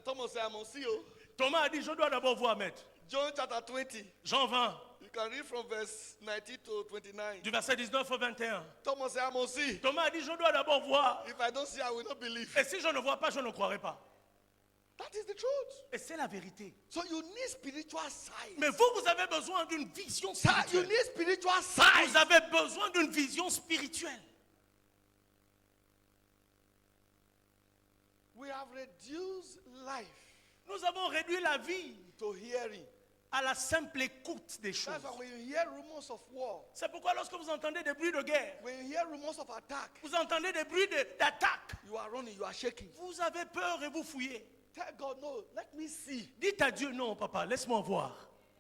S2: Thomas said, I must see you.
S1: Thomas a dit, je dois d'abord voir, maître.
S2: John chapter 20.
S1: Jean 20,
S2: You can read from verse 19 to 29.
S1: du verset 19 au 21.
S2: Thomas said, I must see.
S1: Thomas a dit, je dois d'abord voir.
S2: If I don't see, I will not believe.
S1: Et si je ne vois pas, je ne croirai pas.
S2: That is the truth.
S1: Et c'est la vérité.
S2: So you need spiritual sight.
S1: Mais vous, vous avez besoin d'une vision
S2: Sir, you
S1: spirituelle.
S2: need spiritual sight.
S1: Vous avez besoin d'une vision spirituelle.
S2: We have reduced life
S1: Nous avons réduit la vie
S2: to hearing.
S1: à la simple écoute des choses.
S2: That's why when you hear rumors of war,
S1: C'est pourquoi lorsque vous entendez des bruits de guerre,
S2: when you hear rumors of attack,
S1: vous entendez des bruits d'attaque,
S2: you are running, you are shaking.
S1: vous avez peur et vous fouillez.
S2: Tell God, no, let me see.
S1: Dites à Dieu, non papa, laisse-moi voir.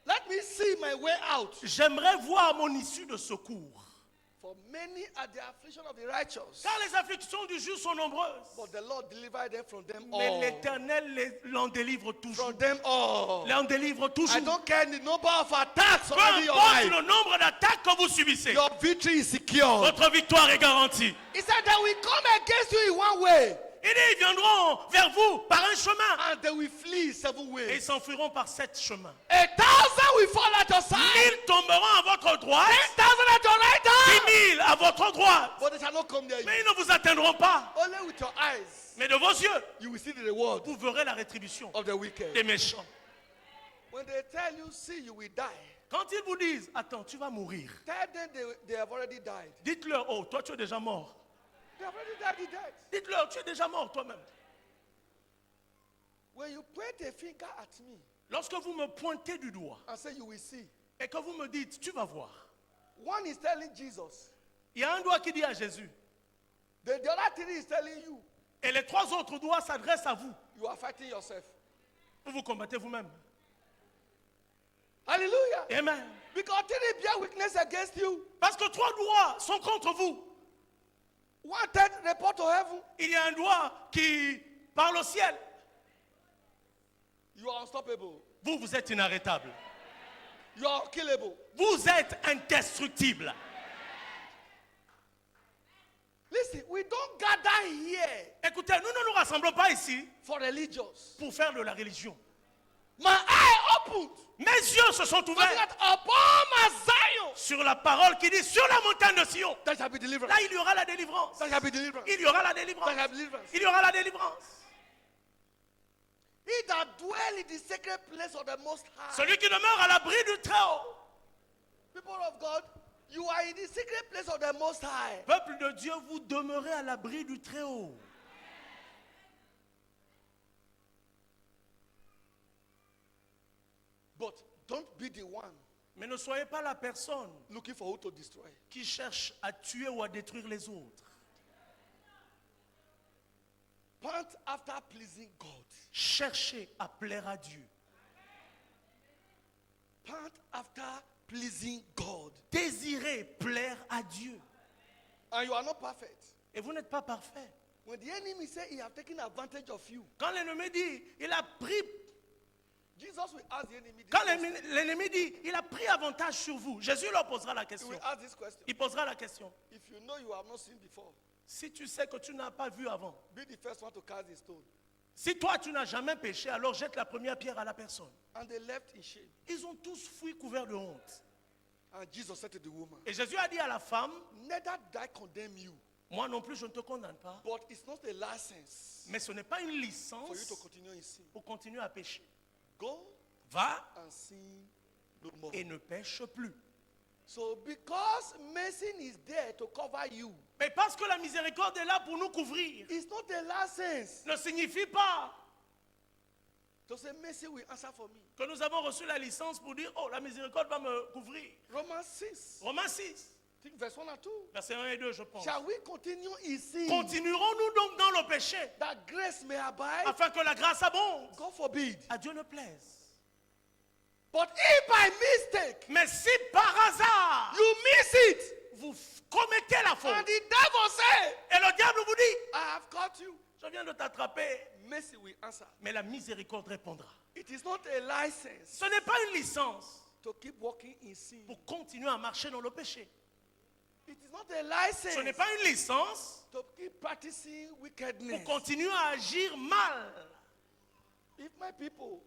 S2: Let me see my way out.
S1: J'aimerais voir mon issue de secours.
S2: For many are the affliction of the righteous,
S1: Car les afflictions du juste sont nombreuses.
S2: but the Lord delivered them from them
S1: Mais
S2: all.
S1: l'Éternel l'en délivre toujours.
S2: From them all.
S1: L'en délivre
S2: I
S1: toujours.
S2: don't care the number of attacks
S1: Peu
S2: over your
S1: importe
S2: life.
S1: le nombre d'attaques que vous subissez,
S2: Your victory is secure.
S1: votre victoire est garantie.
S2: He said they will come against you in one way,
S1: Il dit, ils viendront vers vous par un chemin
S2: and they will flee 7
S1: et ils
S2: ways.
S1: s'enfuiront par 7 chemins.
S2: 1,000 will fall at your side,
S1: 1000 tomberont à votre droite,
S2: 10,000 at your right hand,
S1: 10 000 à votre droite,
S2: but they shall not come near you.
S1: mais ils ne vous atteindront pas.
S2: Only with your eyes
S1: Mais de vos yeux,
S2: you will see the reward
S1: vous verrez la rétribution
S2: of the wicked.
S1: des méchants.
S2: When they tell you, see, you will die,
S1: Quand ils vous disent, attends, tu vas mourir,
S2: tell them they have already died.
S1: dites-leur, oh, toi tu es déjà mort.
S2: They have already died the death.
S1: Dites-leur, tu es déjà mort toi-même.
S2: When you point a finger at me
S1: Lorsque vous me pointez du doigt
S2: and say you will see,
S1: et que vous me dites, tu vas voir,
S2: one is telling Jesus,
S1: il y a un doigt qui dit à Jésus
S2: the other three is telling you,
S1: et les 3 autres doigts s'adressent à vous.
S2: you are fighting yourself.
S1: Vous vous combattez vous-même.
S2: Hallelujah.
S1: Amen.
S2: Because three bear witness against you.
S1: Parce que 3 doigts sont contre vous.
S2: One third report to heaven.
S1: Il y a un doigt qui parle au ciel.
S2: You are unstoppable.
S1: Vous, vous êtes inarrêtable.
S2: You are unkillable.
S1: Vous êtes indestructible.
S2: Listen, we don't gather here
S1: Écoutez, nous ne nous rassemblons pas ici
S2: for religious.
S1: pour faire de la religion.
S2: My eye opened.
S1: Mes yeux se sont
S2: Looking
S1: ouverts
S2: at upon my Zion.
S1: sur la parole qui dit sur la montagne de Sion.
S2: There shall be deliverance.
S1: Là, il y aura la délivrance.
S2: There shall be deliverance.
S1: Il y aura la
S2: There
S1: délivrance.
S2: shall be deliverance.
S1: Il y aura la délivrance.
S2: He that dwell in the sacred place of the Most High.
S1: Celui qui demeure à l'abri du Très-Haut.
S2: People of God, you are in the secret place of the Most High.
S1: Peuple de Dieu, vous demeurez à l'abri du Très-Haut.
S2: But don't be the one
S1: Mais ne soyez pas la personne
S2: looking for who to destroy.
S1: qui cherche à tuer ou à détruire les autres.
S2: Pant after pleasing God.
S1: Cherchez à plaire à Dieu.
S2: Pant after pleasing God.
S1: Désirez plaire à Dieu.
S2: And you are not perfect.
S1: Et vous n'êtes pas parfait.
S2: When the enemy say he have taken advantage of you,
S1: Quand l'ennemi dit, il a pris,
S2: Jesus Jesus will ask the enemy this
S1: Quand
S2: question.
S1: l'ennemi dit, il a pris avantage sur vous, Jésus leur posera la
S2: He
S1: question.
S2: will ask this question.
S1: Il posera la question.
S2: If you know you have not seen before,
S1: Si tu sais que tu n'as pas vu avant,
S2: be the first one to cast the stone.
S1: si toi tu n'as jamais péché, alors jette la première pierre à la personne.
S2: And they left in shame.
S1: Ils ont tous fui couverts de honte.
S2: And Jesus said to the woman,
S1: Et Jésus a dit à la femme,
S2: neither did I condemn you,
S1: moi non plus je ne te condamne pas,
S2: but it's not a license
S1: mais ce n'est pas une
S2: for you
S1: licence
S2: to continue in sin.
S1: pour continuer à pécher.
S2: Go
S1: Va
S2: and sin no more.
S1: et ne pêche plus.
S2: So because mercy is there to cover you,
S1: Mais parce que la miséricorde est là pour nous couvrir,
S2: it's not a license
S1: ne signifie pas
S2: to say mercy will answer for me.
S1: que nous avons reçu la licence pour dire, oh, la miséricorde va me couvrir.
S2: Romans 6,
S1: Romains 6,
S2: I think verse 1 and 2.
S1: versets 1 et 2, je pense.
S2: Shall we continue in sin
S1: Continuerons-nous donc dans le péché
S2: that grace may abide?
S1: afin que la grâce abonde?
S2: God forbid.
S1: À Dieu ne plaise.
S2: But if by mistake
S1: Mais si par hasard,
S2: you miss it,
S1: vous commettez la faute,
S2: and the devil say,
S1: et le diable vous dit,
S2: I have caught you,
S1: je viens de t'attraper,
S2: mercy will answer.
S1: mais la miséricorde répondra.
S2: It is not a license
S1: Ce n'est pas une licence
S2: to keep walking in sin.
S1: pour continuer à marcher dans le péché.
S2: It is not a
S1: Ce n'est
S2: license
S1: pas une licence
S2: to keep practicing
S1: pour
S2: wickedness.
S1: continuer à agir mal.
S2: If my people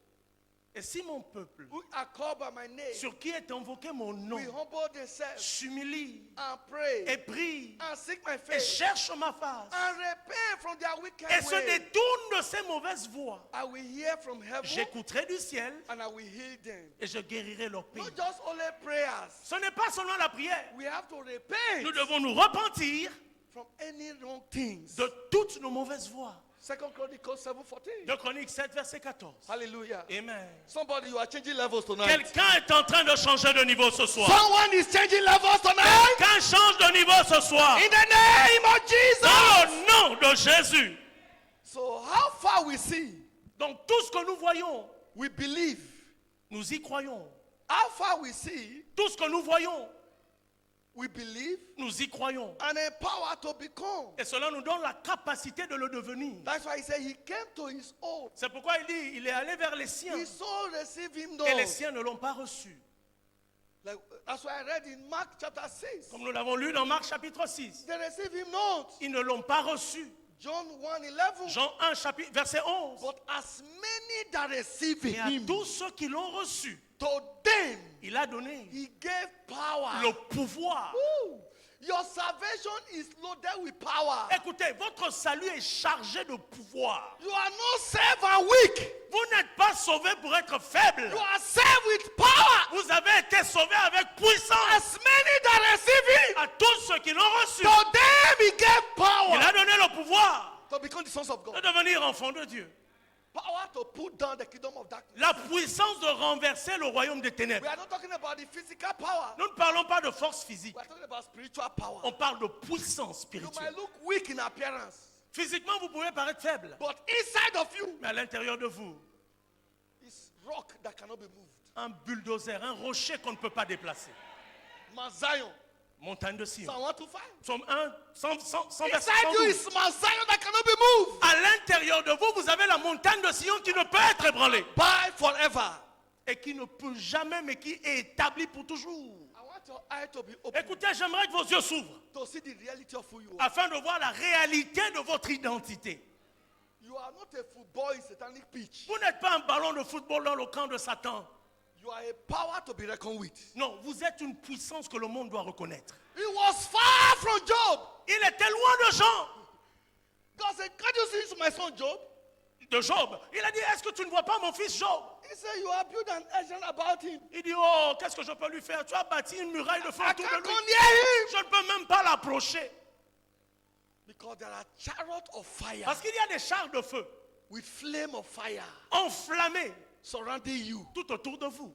S1: Et si mon peuple,
S2: who are called by my name
S1: sur qui est invoqué mon nom,
S2: will humble themselves
S1: s'humilie
S2: and pray
S1: et prie
S2: and seek my
S1: et
S2: face
S1: cherche ma face
S2: and repent from their wicked
S1: et se
S2: ways,
S1: détourne de ses mauvaises voies,
S2: I will hear from heaven
S1: j'écouterai du ciel
S2: and I will heal them.
S1: et je guérirai leur pays.
S2: Not just only prayers.
S1: Ce n'est pas seulement la prière.
S2: We have to repent
S1: Nous devons nous repentir
S2: from any wrong things.
S1: de toutes nos mauvaises voies.
S2: 2 Chronicles 7:14.
S1: 2 Chroniques 7, verset 14.
S2: Hallelujah.
S1: Amen.
S2: Somebody, you are changing levels tonight.
S1: Quelqu'un est en train de changer de niveau ce soir.
S2: Someone is changing levels tonight.
S1: Quelqu'un change de niveau ce soir.
S2: In the name of Jesus.
S1: Dans le nom de Jésus.
S2: So how far we see,
S1: Donc tout ce que nous voyons,
S2: we believe.
S1: nous y croyons.
S2: How far we see,
S1: Tout ce que nous voyons,
S2: we believe
S1: nous y croyons.
S2: and empowered to become.
S1: Et cela nous donne la capacité de le devenir.
S2: That's why he said he came to his own.
S1: C'est pourquoi il dit, il est allé vers les siens.
S2: His own received him
S1: Et les
S2: not.
S1: siens ne l'ont pas reçu.
S2: Like, that's why I read in Mark chapter 6.
S1: Comme nous l'avons lu dans Marc chapitre 6.
S2: They received him not.
S1: Ils ne l'ont pas reçu.
S2: John 1:11.
S1: Jean 1, chapitre, verset 11.
S2: But as many that received
S1: Et à
S2: him,
S1: tous ceux qui l'ont reçu,
S2: to them
S1: il a donné
S2: he gave power.
S1: le pouvoir.
S2: Woo. Your salvation is loaded with power.
S1: Écoutez, votre salut est chargé de pouvoir.
S2: You are not saved and weak.
S1: Vous n'êtes pas sauvé pour être faible.
S2: You are saved with power.
S1: Vous avez été sauvé avec puissance.
S2: As many that receive him,
S1: À tous ceux qui l'ont reçu,
S2: to them he gave
S1: il
S2: power
S1: a donné le pouvoir
S2: to become the sons of
S1: de
S2: God.
S1: devenir enfant de Dieu.
S2: Power to put down the kingdom of darkness.
S1: La puissance de renverser le royaume des
S2: We
S1: ténèbres.
S2: are not talking about the physical power.
S1: Nous ne parlons pas de force physique.
S2: We are talking about spiritual power.
S1: On parle de puissance
S2: You
S1: spirituelle.
S2: might look weak in appearance,
S1: Physiquement, vous pouvez paraître faible.
S2: but inside of you
S1: Mais à l'intérieur de vous,
S2: is rock that cannot be moved.
S1: un bulldozer, un rocher qu'on ne peut pas déplacer.
S2: Mount Zion,
S1: Montagne de Sion.
S2: Psalm 125.
S1: Psaume 1, 100 verset
S2: Inside you
S1: 112.
S2: is Mount Zion that cannot be moved.
S1: À l'intérieur de vous, vous avez la montagne de Sion qui ne peut être ébranlée.
S2: By forever.
S1: Et qui ne peut jamais, mais qui est établie pour toujours.
S2: I want your eye to be open
S1: Écoutez, j'aimerais que vos yeux s'ouvrent
S2: to see the reality of who you are.
S1: afin de voir la réalité de votre identité.
S2: You are not a football in satanic pitch.
S1: Vous n'êtes pas un ballon de football dans le camp de Satan.
S2: You are a power to be reckoned with.
S1: Non, vous êtes une puissance que le monde doit reconnaître.
S2: He was far from Job.
S1: Il était loin de Jean,
S2: God said, can't you see my son Job?
S1: de Job. Il a dit, est-ce que tu ne vois pas mon fils Job?
S2: He said, you have built an engine about him.
S1: Il dit, oh, qu'est-ce que je peux lui faire? Tu as bâti une muraille de feu
S2: I
S1: autour
S2: can't
S1: de
S2: come
S1: lui.
S2: near him.
S1: Je ne peux même pas l'approcher.
S2: Because there are chariots of fire
S1: Parce qu'il y a des chars de feu
S2: with flame of fire
S1: enflammés
S2: surrounding you.
S1: tout autour de vous.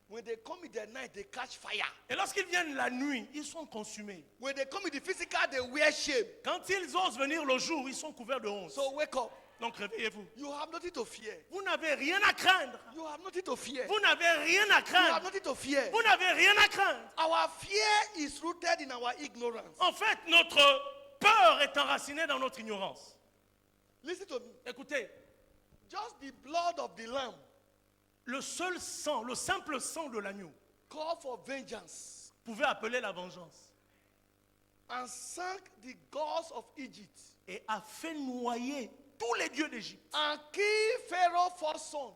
S2: When they come in the night, they catch fire.
S1: Et lorsqu'ils viennent la nuit, ils sont consumés.
S2: When they come in the physical, they wear shame.
S1: Quand ils osent venir le jour, ils sont couverts de honte.
S2: So wake up.
S1: Donc réveillez-vous.
S2: You have nothing to fear.
S1: Vous n'avez rien à craindre.
S2: You have nothing to fear.
S1: Vous n'avez rien à
S2: You have
S1: craindre.
S2: nothing to fear.
S1: Vous n'avez rien à craindre.
S2: Our fear is rooted in our ignorance.
S1: En fait, notre peur est enracinée dans notre ignorance.
S2: Listen to me.
S1: Écoutez,
S2: Just the blood of the lamb
S1: le seul sang, le simple sang de l'agneau
S2: called for vengeance
S1: pouvait appeler la vengeance
S2: and sank the gods of Egypt
S1: et a fait noyer tous les dieux d'Égypte.
S2: and killed Pharaoh's first son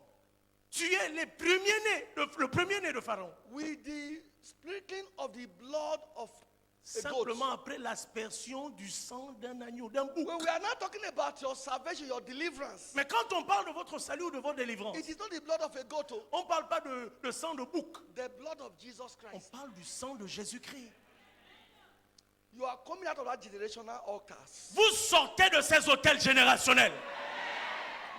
S1: Tuer les premiers-nés, le premier-né de Pharaon.
S2: with the sprinkling of the blood of a goat.
S1: Simplement après l'aspersion du sang d'un agneau, d'un bouc.
S2: When we are not talking about your salvation, your deliverance,
S1: Mais quand on parle de votre salut ou de votre délivrance,
S2: it is not the blood of a goat,
S1: on ne parle pas de sang de bouc.
S2: the blood of Jesus
S1: On
S2: Christ.
S1: parle du sang de Jésus-Christ.
S2: You are coming out of that generational altars.
S1: Vous sortez de ces hôtels générationnels.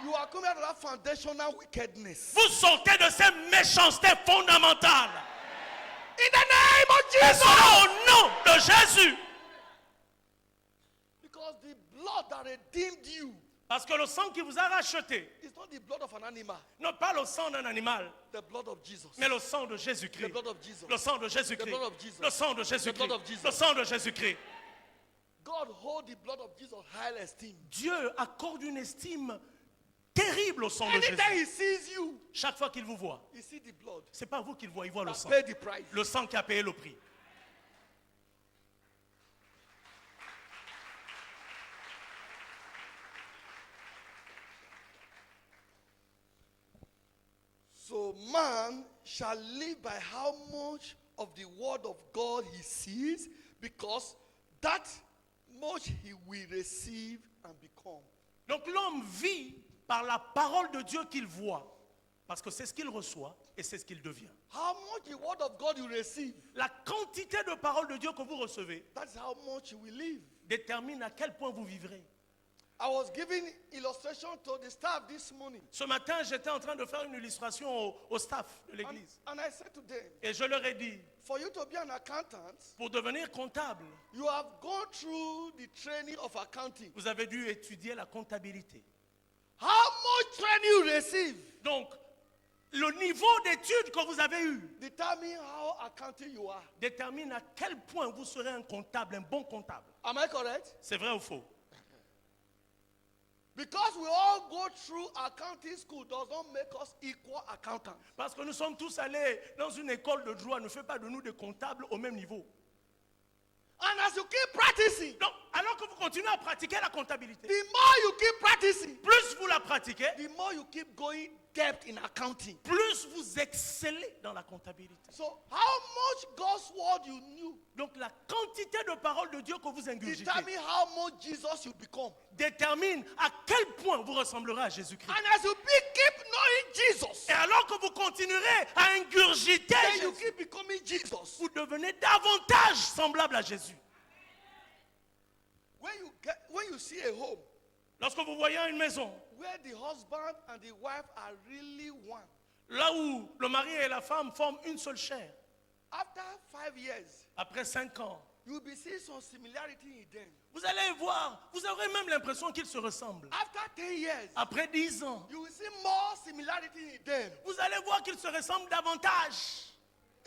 S2: You are coming out of that foundational wickedness.
S1: Vous sortez de ces méchancetés fondamentales.
S2: In the name of
S1: Et
S2: Jesus.
S1: cela au nom de Jésus.
S2: Because the blood that redeemed you
S1: Parce que le sang qui vous a racheté,
S2: is not the blood of an animal,
S1: non pas le sang d'un animal,
S2: the blood of Jesus.
S1: mais le sang de
S2: The
S1: Jésus-Christ.
S2: blood of Jesus.
S1: Le sang de Jésus-Christ.
S2: The blood of Jesus.
S1: Le sang de
S2: The
S1: Jésus-Christ.
S2: blood of Jesus.
S1: Le sang de Jésus-Christ.
S2: God hold the blood of Jesus high esteem.
S1: Dieu accorde une estime terrible au sang de
S2: Anytime
S1: Jésus.
S2: he sees you,
S1: Chaque fois qu'il vous voit,
S2: he sees the blood.
S1: c'est pas vous qu'il voit, il voit le
S2: That
S1: sang.
S2: paid the price.
S1: Le sang qui a payé le prix.
S2: So man shall live by how much of the word of God he sees, because that much he will receive and become.
S1: Donc l'homme vit par la parole de Dieu qu'il voit. Parce que c'est ce qu'il reçoit et c'est ce qu'il devient.
S2: How much the word of God you receive,
S1: La quantité de parole de Dieu que vous recevez
S2: that's how much you will live.
S1: détermine à quel point vous vivrez.
S2: I was giving illustration to the staff this morning.
S1: Ce matin, j'étais en train de faire une illustration au staff de l'église.
S2: And I said to them,
S1: Et je leur ai dit,
S2: for you to be an accountant,
S1: pour devenir comptable,
S2: you have gone through the training of accounting.
S1: vous avez dû étudier la comptabilité.
S2: How much training you receive
S1: Donc, le niveau d'études que vous avez eu
S2: determine how accounting you are.
S1: détermine à quel point vous serez un comptable, un bon comptable.
S2: Am I correct?
S1: C'est vrai ou faux?
S2: Because we all go through accounting school does not make us equal accountants.
S1: Parce que nous sommes tous allés dans une école de droit, ne fait pas de nous des comptables au même niveau.
S2: And as you keep practicing,
S1: Donc, alors que vous continuez à pratiquer la comptabilité,
S2: the more you keep practicing,
S1: plus vous la pratiquez,
S2: the more you keep going depth in accounting.
S1: plus vous excellez dans la comptabilité.
S2: So how much God's word you knew
S1: Donc, la quantité de paroles de Dieu que vous ingurgitez
S2: determine how much Jesus you become.
S1: détermine à quel point vous ressemblerez à Jésus-Christ.
S2: And as you keep knowing Jesus,
S1: Et alors que vous continuerez à ingurgiter
S2: then you
S1: Jésus,
S2: keep becoming Jesus.
S1: vous devenez davantage semblable à Jésus.
S2: When you see a home
S1: Lorsque vous voyez une maison,
S2: where the husband and the wife are really one,
S1: là où le mari et la femme forment une seule chair,
S2: after 5 years,
S1: après 5 ans,
S2: you'll be seeing some similarity in them.
S1: vous allez voir, vous aurez même l'impression qu'ils se ressemblent.
S2: After 10 years,
S1: Après 10 ans,
S2: you will see more similarity in them.
S1: vous allez voir qu'ils se ressemblent davantage.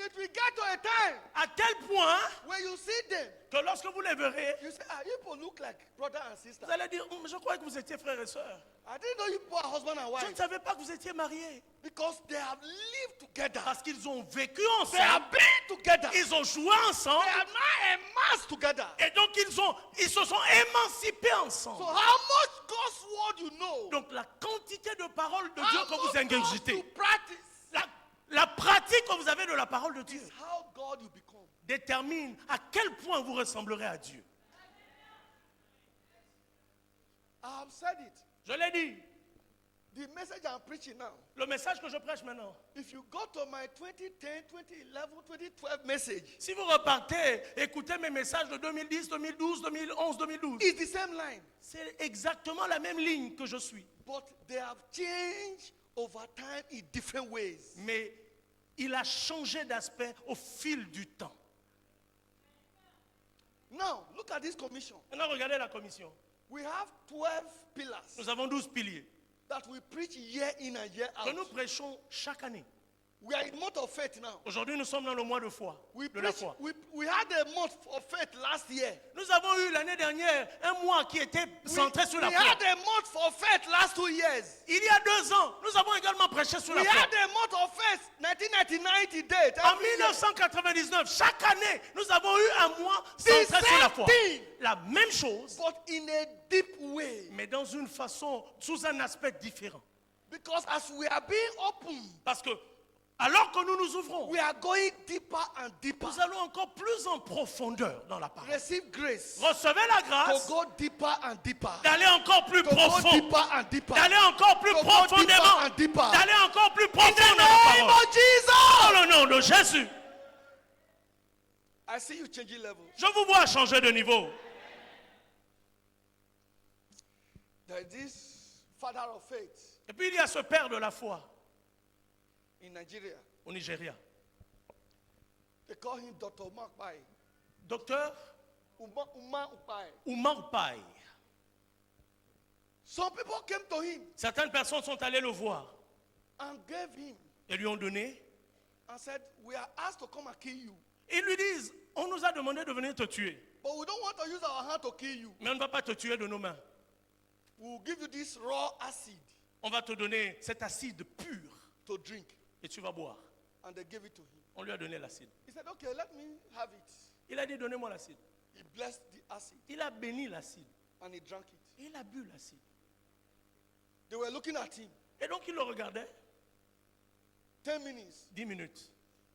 S2: It will get to a time
S1: À tel point
S2: when you see them,
S1: que lorsque vous les verrez,
S2: you say, you people look like brother and sister.
S1: vous allez dire, je croyais que vous étiez frères et sœurs.
S2: I didn't know you people are husband and
S1: Je ne
S2: wife.
S1: savais pas que vous étiez mariés.
S2: Because they have lived together.
S1: Parce qu'ils ont vécu
S2: They have
S1: ensemble.
S2: been together.
S1: Ils ont joué ensemble.
S2: They are now amassed together.
S1: Et donc ils se sont émancipés
S2: So
S1: ensemble.
S2: how much God's word you know?
S1: Donc la quantité de paroles de
S2: How
S1: Dieu que vous
S2: much God
S1: ingurgitez,
S2: you practice
S1: la pratique que vous avez de la parole de Dieu
S2: is how God you become.
S1: détermine à quel point vous ressemblerez à Dieu.
S2: I have said it.
S1: Je l'ai dit.
S2: The message I'm preaching now.
S1: Le message que je prêche maintenant.
S2: If you go to my 2010, 2011, 2012 message,
S1: Si vous repartez, écoutez mes messages de 2010, 2012, 2011, 2012.
S2: it's the same line.
S1: C'est exactement la même ligne que je suis.
S2: But they have changed over time in different ways.
S1: Mais il a changé d'aspect au fil du temps.
S2: Now, look at this commission.
S1: Maintenant, regardez la commission.
S2: We have 12 pillars
S1: Nous avons 12 piliers
S2: that we preach year in and year
S1: que nous
S2: out.
S1: prêchons chaque année.
S2: We are in month of faith now.
S1: Aujourd'hui, nous sommes dans le mois de foi, de la foi.
S2: We had a month of faith last year.
S1: Nous avons eu l'année dernière un mois qui était centré sur la
S2: We
S1: foi.
S2: had a month of faith last 2 years.
S1: Il y a 2 ans, nous avons également prêché sur la
S2: We
S1: foi.
S2: had a month of faith 1999 date.
S1: En 1999, chaque année, nous avons eu un mois centré sur la foi.
S2: thing,
S1: La même chose,
S2: but in a deep way.
S1: mais dans une façon, sous un aspect différent.
S2: Because as we are being open,
S1: Parce que, alors que nous nous ouvrons,
S2: we are going deeper and deeper.
S1: nous allons encore plus en profondeur dans la parole.
S2: Receive grace
S1: Recevez la
S2: to
S1: grâce
S2: go deeper and deeper.
S1: d'aller encore plus
S2: To go
S1: profond,
S2: deeper and deeper.
S1: d'aller encore plus
S2: To go deeper
S1: profondément,
S2: and deeper.
S1: d'aller encore plus
S2: In
S1: profond
S2: the
S1: dans la
S2: name
S1: parole.
S2: of Jesus.
S1: Dans le nom de Jésus,
S2: I see you changing levels.
S1: je vous vois changer de niveau.
S2: There is this father of faith
S1: Et puis il y a ce père de la foi
S2: in Nigeria.
S1: au Nigeria.
S2: They call him Dr. Makpai.
S1: Docteur
S2: Uma Ukpai.
S1: Oumar Pai.
S2: Some people came to him
S1: Certaines personnes sont allées le voir
S2: and gave him
S1: et lui ont donné.
S2: and said, we are asked to come and kill you.
S1: Ils lui disent, on nous a demandé de venir te tuer,
S2: But we don't want to use our hand to kill you.
S1: mais on ne va pas te tuer de nos mains.
S2: We will give you this raw acid
S1: On va te donner cet acide pur
S2: to drink.
S1: et tu vas boire.
S2: And they gave it to him.
S1: On lui a donné l'acide.
S2: He said, okay, let me have it.
S1: Il a dit, donnez-moi l'acide.
S2: He blessed the acid
S1: Il a béni l'acide.
S2: and he drank it.
S1: Et il a bu l'acide.
S2: They were looking at him.
S1: Et donc il le regardait
S2: 10 minutes,
S1: 10 minutes,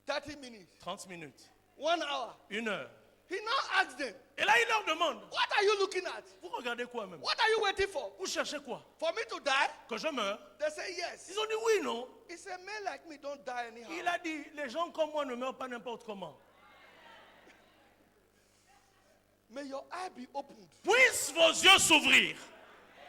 S2: 30 minutes,
S1: 30 minutes,
S2: 1 hour.
S1: 1 heure.
S2: He now asked them,
S1: Et là il leur demande,
S2: what are you looking at?
S1: vous regardez quoi même?
S2: What are you waiting for?
S1: Vous cherchez quoi?
S2: For me to die?
S1: Que je meure?
S2: They say yes.
S1: Ils ont dit oui, non?
S2: He said, men like me don't die anyhow.
S1: Il a dit, les gens comme moi ne meurent pas n'importe comment.
S2: May your eye be opened
S1: Puissent vos yeux s'ouvrir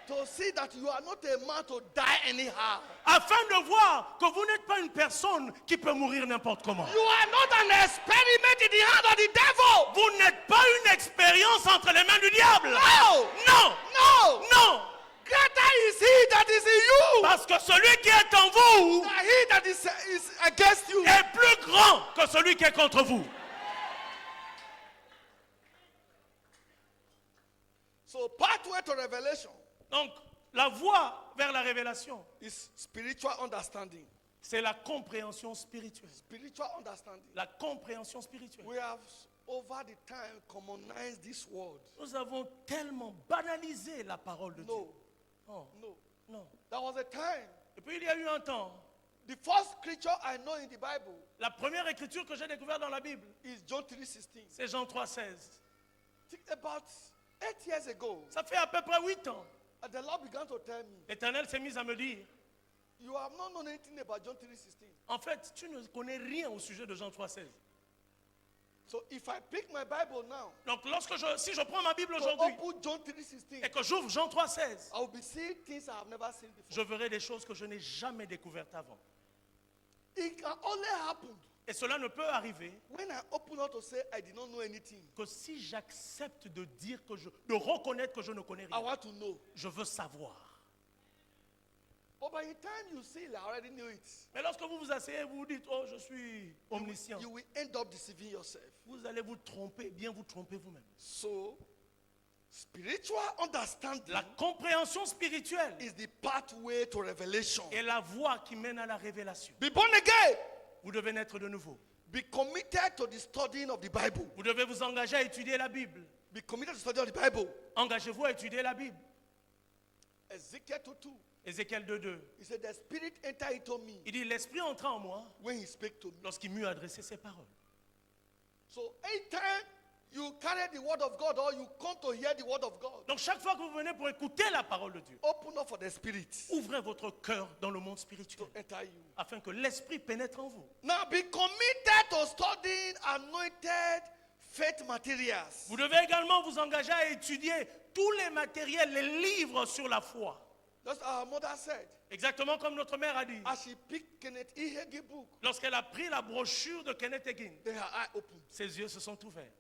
S2: to see that you are not a man to die anyhow.
S1: afin de voir que vous n'êtes pas une personne qui peut mourir n'importe comment.
S2: You are not an experiment in the hand of the devil.
S1: Vous n'êtes pas une expérience entre les mains du diable.
S2: No.
S1: Non,
S2: No.
S1: non.
S2: Greater is he that is in you
S1: Parce que celui qui est en vous
S2: than he that is against you.
S1: est plus grand que celui qui est contre vous.
S2: So pathway to revelation
S1: Donc, la voie vers la révélation,
S2: is spiritual understanding.
S1: c'est la compréhension spirituelle.
S2: Spiritual understanding.
S1: La compréhension spirituelle.
S2: We have over the time commonized this word.
S1: Nous avons tellement banalisé la parole de Dieu.
S2: No,
S1: Oh,
S2: no.
S1: non.
S2: There was a time.
S1: Et puis il y a eu un temps,
S2: The first scripture I know in the Bible
S1: la première écriture que j'ai découverte dans la Bible,
S2: is John 3:16.
S1: c'est Jean 3,16.
S2: Think about 8 years ago,
S1: Ça fait à peu près 8 ans.
S2: and the Lord began to tell me,
S1: L'Éternel s'est mis à me dire,
S2: you have not known anything about John 3:16.
S1: en fait, tu ne connais rien au sujet de Jean 3,16.
S2: So if I pick my Bible now
S1: Donc si je prends ma Bible
S2: to
S1: aujourd'hui
S2: open John 3:16,
S1: et que j'ouvre Jean 3,16,
S2: I will be seeing things I have never seen before.
S1: je verrai des choses que je n'ai jamais découvertes avant.
S2: It can only happen
S1: Et cela ne peut arriver
S2: when I open up to say I did not know anything.
S1: que si j'accepte de dire de reconnaître que je ne connais
S2: I
S1: rien.
S2: want to know.
S1: Je veux savoir.
S2: But by the time you see it, I already knew it.
S1: Mais lorsque vous vous asseyez, vous vous dites, oh, je suis omniscient.
S2: You will end up deceiving yourself.
S1: Vous allez vous tromper, bien vous tromper vous-même.
S2: So, spiritual understanding
S1: La compréhension spirituelle
S2: is the pathway to revelation.
S1: est la voie qui mène à la révélation.
S2: Be born again.
S1: Vous devez naître de nouveau.
S2: Be committed to the studying of the Bible.
S1: Vous devez vous engager à étudier la Bible.
S2: Be committed to study of the Bible.
S1: Engagez-vous à étudier la Bible.
S2: Ezekiel 2:2.
S1: Ézéchiel 2,2.
S2: He said, the Spirit entered into me
S1: Il dit, l'Esprit entra en moi
S2: when he spake to me.
S1: lorsqu'il m'eut adressé ses paroles.
S2: So, anytime you carry the word of God or you come to hear the word of God,
S1: Donc chaque fois que vous venez pour écouter la parole de Dieu,
S2: open up for the Spirit
S1: ouvrez votre cœur dans le monde spirituel
S2: to enter you.
S1: afin que l'Esprit pénètre en vous.
S2: Now, be committed to studying anointed faith materials.
S1: Vous devez également vous engager à étudier tous les matériels, les livres sur la foi.
S2: That's what our mother said.
S1: Exactement comme notre mère a dit.
S2: As she picked Kenneth E. Hagin book,
S1: Lorsqu'elle a pris la brochure de Kenneth Hagin,
S2: then her eye opened.
S1: ses yeux se sont ouverts.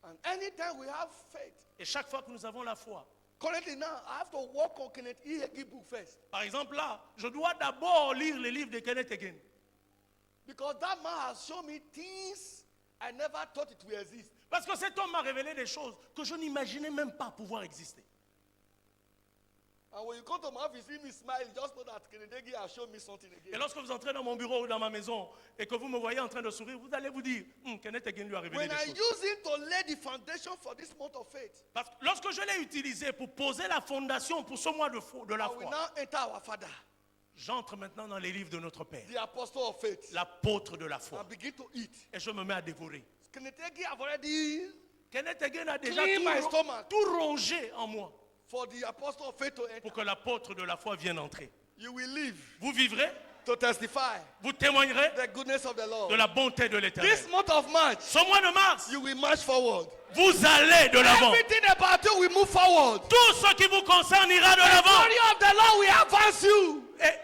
S2: And anytime we have faith,
S1: Et chaque fois que nous avons la foi,
S2: currently now, I have to work on Kenneth E. Hagin book first.
S1: par exemple là, je dois d'abord lire les livres de Kenneth Hagin.
S2: Because that man has shown me things I never thought it would exist.
S1: Parce que cet homme m'a révélé des choses que je n'imaginais même pas pouvoir exister.
S2: And when you come to my office, see me smile, just know that Kennedy has shown me something
S1: Et
S2: again.
S1: lorsque vous entrez dans mon bureau ou dans ma maison et que vous me voyez en train de sourire, vous allez vous dire, Kenneth Hagin lui a révélé
S2: When
S1: des
S2: I
S1: choses.
S2: use it to lay the foundation for this month of faith,
S1: Parce que lorsque je l'ai utilisé pour poser la fondation pour ce mois de la
S2: I will
S1: foi,
S2: now enter our Father,
S1: j'entre maintenant dans les livres de notre Père,
S2: the apostle of faith,
S1: l'apôtre de la foi,
S2: and begin to eat.
S1: et je me mets à dévorer.
S2: Kennedy have already,
S1: Kenneth Hagin a déjà
S2: Clean my stomach.
S1: tout rongé en moi
S2: for the apostle of faith to enter.
S1: pour que l'apôtre de la foi vienne entrer.
S2: You will live
S1: Vous vivrez,
S2: to testify
S1: vous témoignerez
S2: the goodness of the
S1: de
S2: Lord.
S1: la bonté de l'Éternel.
S2: This month of March,
S1: Ce mois de mars,
S2: you will march forward.
S1: vous allez de l'avant.
S2: Everything about you will move forward.
S1: Tout ce qui vous concerne ira de
S2: The
S1: l'avant.
S2: glory of the Lord will advance you.
S1: Et,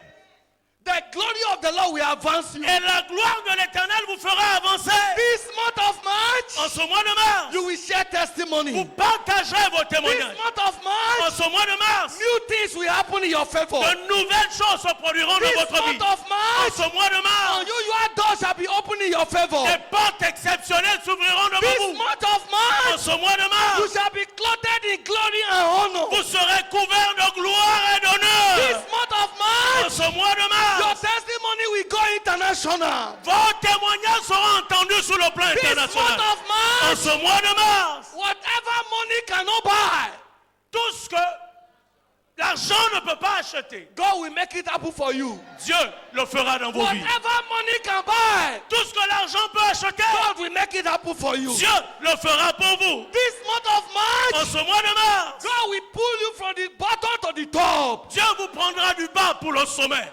S2: The glory of the Lord will advance you.
S1: et la gloire de l'Éternel vous fera avancer.
S2: This month of
S1: En
S2: March,
S1: ce mois de mars,
S2: you will share
S1: vous
S2: testimony.
S1: partagerez vos
S2: This
S1: témoignages.
S2: month of
S1: En
S2: March,
S1: ce mois de mars,
S2: new things will happen in your favor.
S1: de nouvelles choses se produiront dans
S2: This
S1: votre vie.
S2: month of
S1: En
S2: March,
S1: ce mois de mars,
S2: unusual doors shall be opened in your favor.
S1: des portes exceptionnelles s'ouvriront devant
S2: This
S1: vous.
S2: month of
S1: En
S2: March,
S1: ce mois de
S2: you
S1: mars,
S2: shall be clothed in glory and honor.
S1: vous serez couverts de gloire et
S2: This
S1: d'honneur.
S2: month of
S1: En
S2: March,
S1: ce mois de
S2: your
S1: mars,
S2: testimony will go international.
S1: vos témoignages seront entendus sur le plan
S2: This month
S1: international.
S2: of
S1: En
S2: March,
S1: ce mois de mars,
S2: whatever money cannot buy,
S1: tout ce que l'argent ne peut pas acheter,
S2: God will make it happen for you.
S1: Dieu le fera dans vos vies.
S2: Whatever money can buy,
S1: Tout ce que l'argent peut acheter,
S2: God will make it happen for you.
S1: Dieu le fera pour vous.
S2: This month of
S1: En
S2: March,
S1: ce mois de mars,
S2: God will pull you from the bottom to the top.
S1: Dieu vous prendra du bas pour le sommet.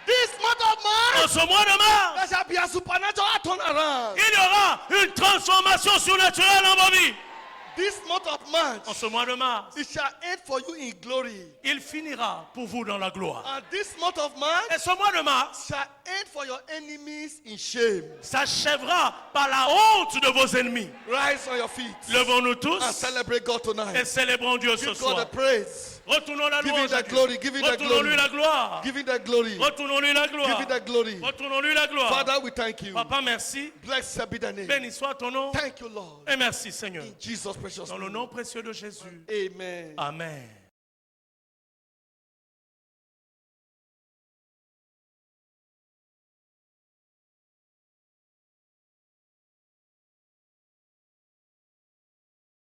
S2: This month of
S1: En
S2: March,
S1: ce mois de mars,
S2: there shall be a supernatural turnaround.
S1: il y aura une transformation surnaturelle dans vos vies.
S2: This month of March,
S1: En ce mois de mars,
S2: it shall end for you in glory.
S1: il finira pour vous dans la gloire.
S2: And this month of March
S1: Et ce mois de mars
S2: shall end for your enemies in shame.
S1: s'achèvera par la honte de vos ennemis.
S2: Rise on your feet
S1: Levons-nous
S2: and
S1: tous
S2: celebrate God
S1: et
S2: tonight.
S1: célébrons Dieu ce
S2: Give God
S1: soir.
S2: the praise.
S1: Retournons la
S2: Give him
S1: louange à
S2: the
S1: Dieu.
S2: glory. Give him the
S1: Retournons-lui
S2: glory.
S1: la gloire.
S2: Give him the glory.
S1: Retournons-lui la
S2: Give
S1: gloire.
S2: him the glory.
S1: Retournons-lui la gloire.
S2: Father, we thank you.
S1: Papa, merci.
S2: Blessed be the name.
S1: Béni soit ton nom.
S2: Thank you, Lord.
S1: Et merci, Seigneur.
S2: In Jesus' precious
S1: Dans le
S2: name.
S1: nom précieux de Jésus.
S2: Amen.
S1: Amen.